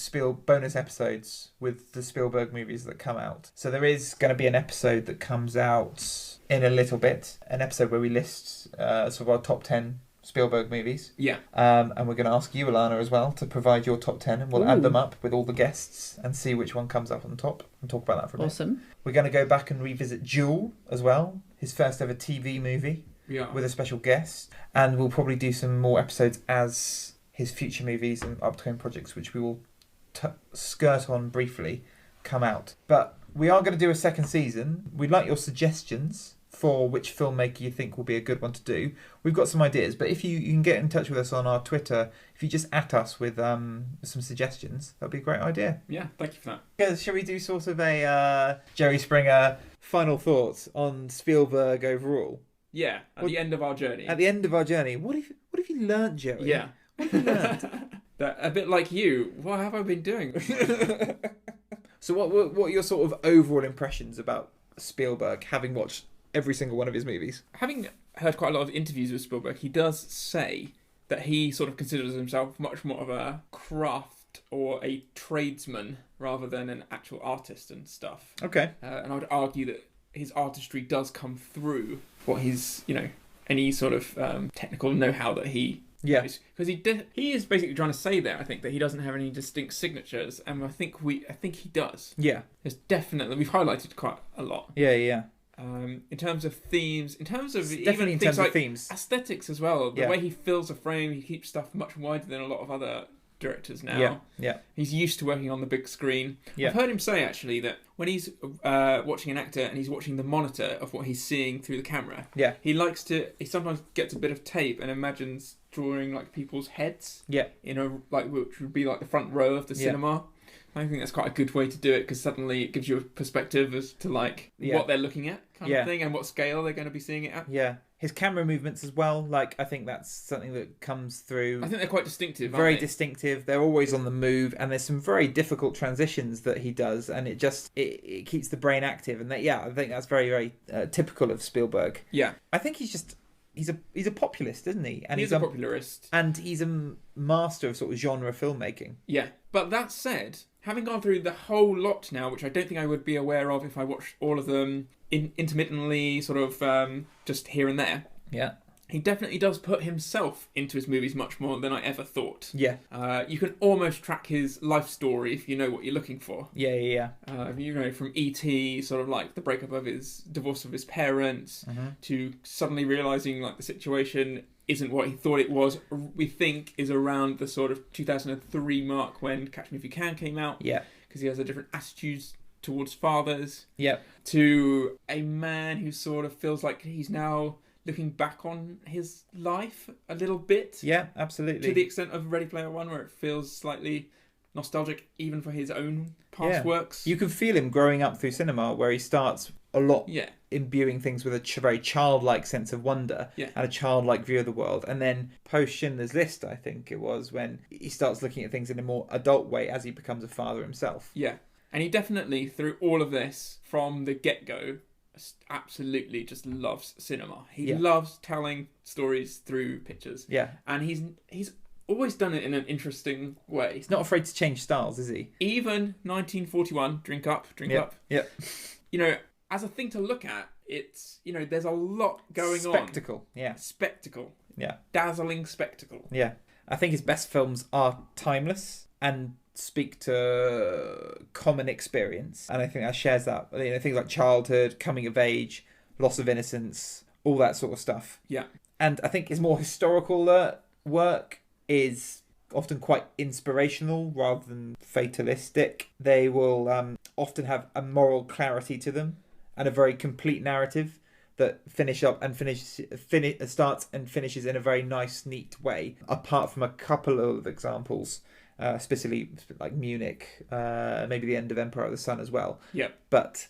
bonus episodes with the Spielberg movies that come out. So there is going to be an episode that comes out in a little bit, an episode where we list sort of our top 10 Spielberg movies. Yeah. And we're going to ask you, Alana, as well, to provide your top 10, and we'll add them up with all the guests and see which one comes up on top and talk about that for a bit. Awesome. We're going to go back and revisit Jewel as well, his first ever TV movie with a special guest. And we'll probably do some more episodes as his future movies and upcoming projects, which we will skirt on briefly, come out. But we are going to do a second season. We'd like your suggestions for which filmmaker you think will be a good one to do. We've got some ideas, but if you can get in touch with us on our Twitter, if you just at us with some suggestions, that'd be a great idea. Yeah, thank you for that. Yeah, shall we do sort of a Jerry Springer final thoughts on Spielberg overall? Yeah, at the end of our journey. At the end of our journey, what have you learnt, Jerry? Yeah. What have you learnt? That a bit like you. What have I been doing? So what are your sort of overall impressions about Spielberg, having watched every single one of his movies? Having heard quite a lot of interviews with Spielberg, he does say that he sort of considers himself much more of a craft or a tradesman rather than an actual artist and stuff. Okay. And I would argue that his artistry does come through what his, any sort of technical know-how that he Yeah. Because he is basically trying to say there, I think, that he doesn't have any distinct signatures, and I think he does. Yeah. There's definitely, we've highlighted quite a lot. Yeah. In terms of themes, in terms of Definitely even in things terms like of themes. aesthetics as well. The way he fills a frame, he keeps stuff much wider than a lot of other directors now. Yeah. He's used to working on the big screen. Yeah. I've heard him say, actually, that when he's watching an actor and he's watching the monitor of what he's seeing through the camera, he sometimes gets a bit of tape and imagines drawing like people's heads in a which would be like the front row of the cinema. I think that's quite a good way to do it, because suddenly it gives you a perspective as to like what they're looking at kind of thing, and what scale they're going to be seeing it at. Yeah. His camera movements as well, like, I think that's something that comes through. I think they're quite distinctive, very distinctive. They're always on the move, and there's some very difficult transitions that he does, and it keeps the brain active, and I think that's very, very typical of Spielberg. Yeah. I think he's a populist, isn't he? And he's a popularist. And he's a master of sort of genre filmmaking. Yeah. But that said, having gone through the whole lot now, which I don't think I would be aware of if I watched all of them intermittently, sort of just here and there. Yeah. He definitely does put himself into his movies much more than I ever thought. Yeah. You can almost track his life story if you know what you're looking for. Yeah. From E.T., sort of like the breakup of his divorce of his parents, to suddenly realising like the situation isn't what he thought it was. We think is around the sort of 2003 mark when Catch Me If You Can came out. Yeah. Because he has a different attitude towards fathers. Yeah. To a man who sort of feels like he's now looking back on his life a little bit. Yeah, absolutely. To the extent of Ready Player One, where it feels slightly nostalgic even for his own past works. You can feel him growing up through cinema, where he starts a lot imbuing things with a very childlike sense of wonder and a childlike view of the world. And then post Schindler's List, I think it was, when he starts looking at things in a more adult way as he becomes a father himself. Yeah. And he definitely, through all of this, from the get-go, absolutely just loves cinema. He loves telling stories through pictures. Yeah. And he's always done it in an interesting way. He's not afraid to change styles, is he? Even 1941, Drink Up. Yeah. As a thing to look at, it's, there's a lot going Spectacle. on. Spectacle. Yeah. Dazzling spectacle. Yeah. I think his best films are timeless and speak to common experience, and I think that shares that. Things like childhood, coming of age, loss of innocence, all that sort of stuff. Yeah. And I think his more historical work is often quite inspirational rather than fatalistic. They will often have a moral clarity to them and a very complete narrative that starts and finishes in a very nice, neat way, apart from a couple of examples. Specifically like Munich, maybe the end of Empire of the Sun as well. Yeah. But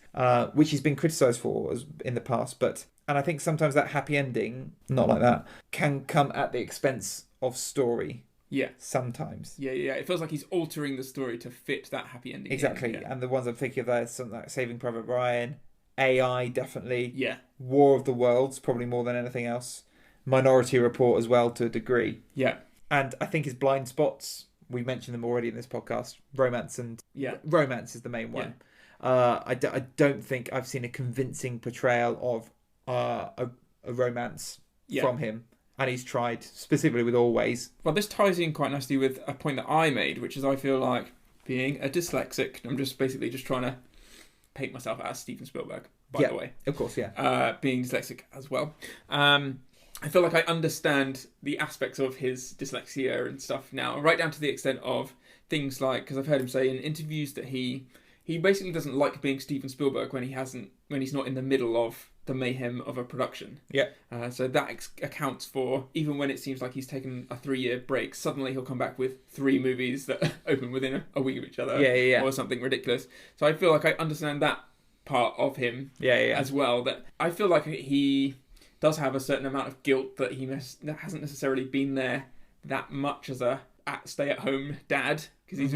which he's been criticised for in the past. And I think sometimes that happy ending, not like that, can come at the expense of story. Yeah. Sometimes. Yeah. It feels like he's altering the story to fit that happy ending. Exactly. And the ones I'm thinking of there, something like Saving Private Ryan, AI definitely. Yeah. War of the Worlds, probably more than anything else. Minority Report as well to a degree. Yeah. And I think his blind spots, we mentioned them already in this podcast. Romance is the main one. Yeah. I don't think I've seen a convincing portrayal of a romance from him, and he's tried specifically with Always. Well, this ties in quite nicely with a point that I made, which is I feel like being a dyslexic. I'm just trying to paint myself as Steven Spielberg. By the way, of course, being dyslexic as well. I feel like I understand the aspects of his dyslexia and stuff now, right down to the extent of things like, because I've heard him say in interviews that he basically doesn't like being Steven Spielberg when he's not in the middle of the mayhem of a production. Yeah. So that accounts for, even when it seems like he's taken a 3-year break, suddenly he'll come back with 3 movies that open within a week of each other. Yeah. Or something ridiculous. So I feel like I understand that part of him as well. That I feel like he does have a certain amount of guilt that he hasn't necessarily been there that much as a stay-at-home dad, because he's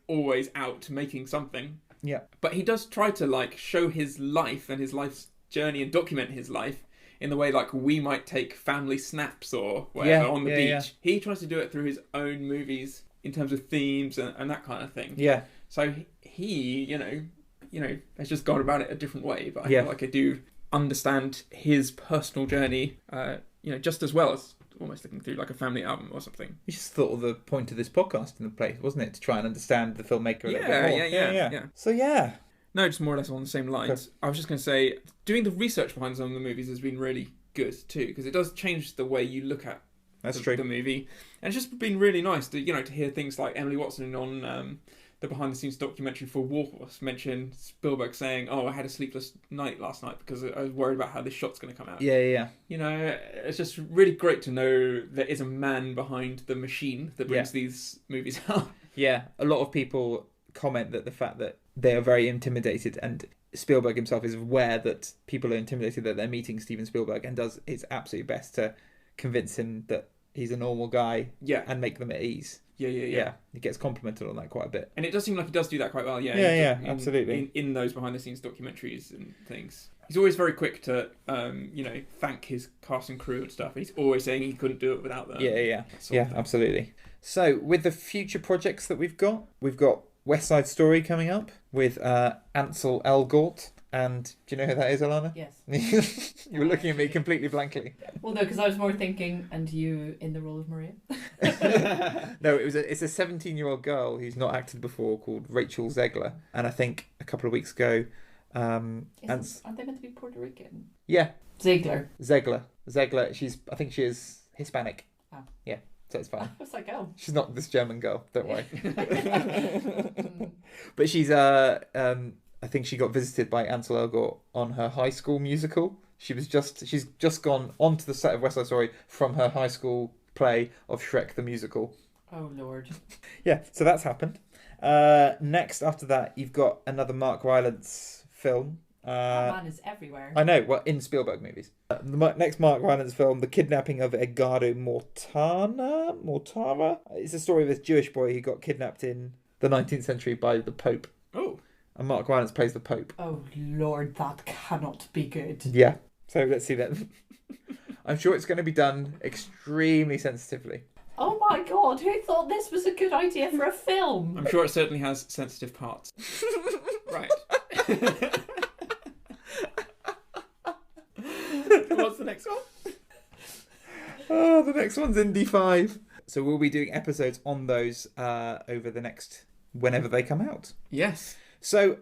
always out making something. Yeah. But he does try to show his life and his life's journey and document his life in the way we might take family snaps or whatever on the beach. Yeah. He tries to do it through his own movies in terms of themes and that kind of thing. Yeah. So he, has just gone about it a different way. But I feel like I do understand his personal journey, just as well as almost looking through like a family album or something. You just thought of the point of this podcast in the place, wasn't it? To try and understand the filmmaker a little bit more. Yeah. So yeah. No, just more or less on the same lines. Okay. I was just going to say, doing the research behind some of the movies has been really good too, because it does change the way you look at the movie. And it's just been really nice to hear things like Emily Watson on the behind-the-scenes documentary for Warhorse mention Spielberg saying, "Oh, I had a sleepless night last night because I was worried about how this shot's going to come out." Yeah. It's just really great to know there is a man behind the machine that brings these movies out. Yeah, a lot of people comment that the fact that they are very intimidated, and Spielberg himself is aware that people are intimidated that they're meeting Steven Spielberg, and does his absolute best to convince him that he's a normal guy and make them at ease. Yeah. He gets complimented on that quite a bit. And it does seem like he does do that quite well, Absolutely. In those behind-the-scenes documentaries and things. He's always very quick to, thank his cast and crew and stuff. He's always saying he couldn't do it without them. Yeah, absolutely. So, with the future projects that we've got West Side Story coming up with Ansel Elgort. And do you know who that is, Alana? Yes. You were looking at me completely blankly. Well, no, because I was more thinking, and you in the role of Maria? No, it's a 17-year-old girl who's not acted before called Rachel Zegler. And I think a couple of weeks ago... aren't they meant to be Puerto Rican? Yeah. Zegler. I think she is Hispanic. Oh. Yeah, so it's fine. I was like, oh. She's not this German girl, don't worry. But she's I think she got visited by Ansel Elgort on her high school musical. She's just gone onto the set of West Side Story from her high school play of Shrek the Musical. Oh Lord. Yeah, so that's happened. Next after that, you've got another Mark Rylance film. That man is everywhere. I know, well, in Spielberg movies. The next Mark Rylance film, The Kidnapping of Edgardo Mortara. It's a story of this Jewish boy who got kidnapped in the 19th century by the Pope. Oh. And Mark Rylance plays the Pope. Oh Lord, that cannot be good. Yeah, so let's see that. I'm sure it's going to be done extremely sensitively. Oh my God, who thought this was a good idea for a film? I'm sure it certainly has sensitive parts. Right. What's the next one? Oh, the next one's Indy 5. So we'll be doing episodes on those over the next... whenever they come out. Yes. So,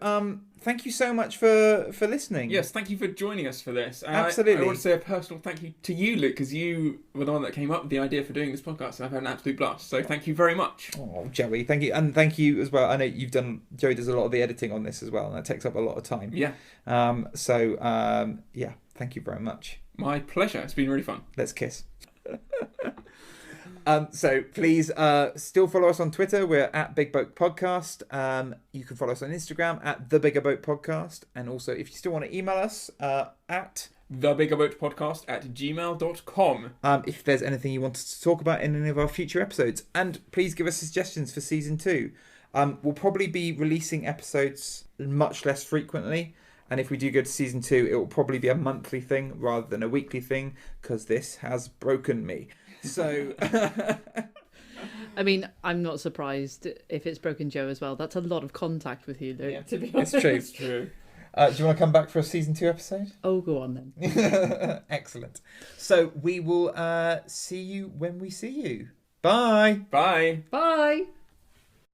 thank you so much for listening. Yes, thank you for joining us for this. Absolutely. I want to say a personal thank you to you, Luke, because you were the one that came up with the idea for doing this podcast, and I've had an absolute blast. So thank you very much. Oh, Joey, thank you. And thank you as well. I know Joey does a lot of the editing on this as well, and that takes up a lot of time. Yeah. Yeah, thank you very much. My pleasure. It's been really fun. Let's kiss. So please still follow us on Twitter. We're at Big Boat Podcast. You can follow us on Instagram at The Bigger Boat Podcast. And also, if you still want to email us at thebiggerboatpodcast@gmail.com. If there's anything you want us to talk about in any of our future episodes. And please give us suggestions for season 2. We'll probably be releasing episodes much less frequently. And if we do go to season 2, it will probably be a monthly thing rather than a weekly thing, because this has broken me. So, I mean, I'm not surprised if it's broken Joe as well. That's a lot of contact with you, Luke, Yeah. to be honest. It's true. It's true. Do you want to come back for a season 2 episode? Oh, go on then. Excellent. So we will see you when we see you. Bye. Bye. Bye.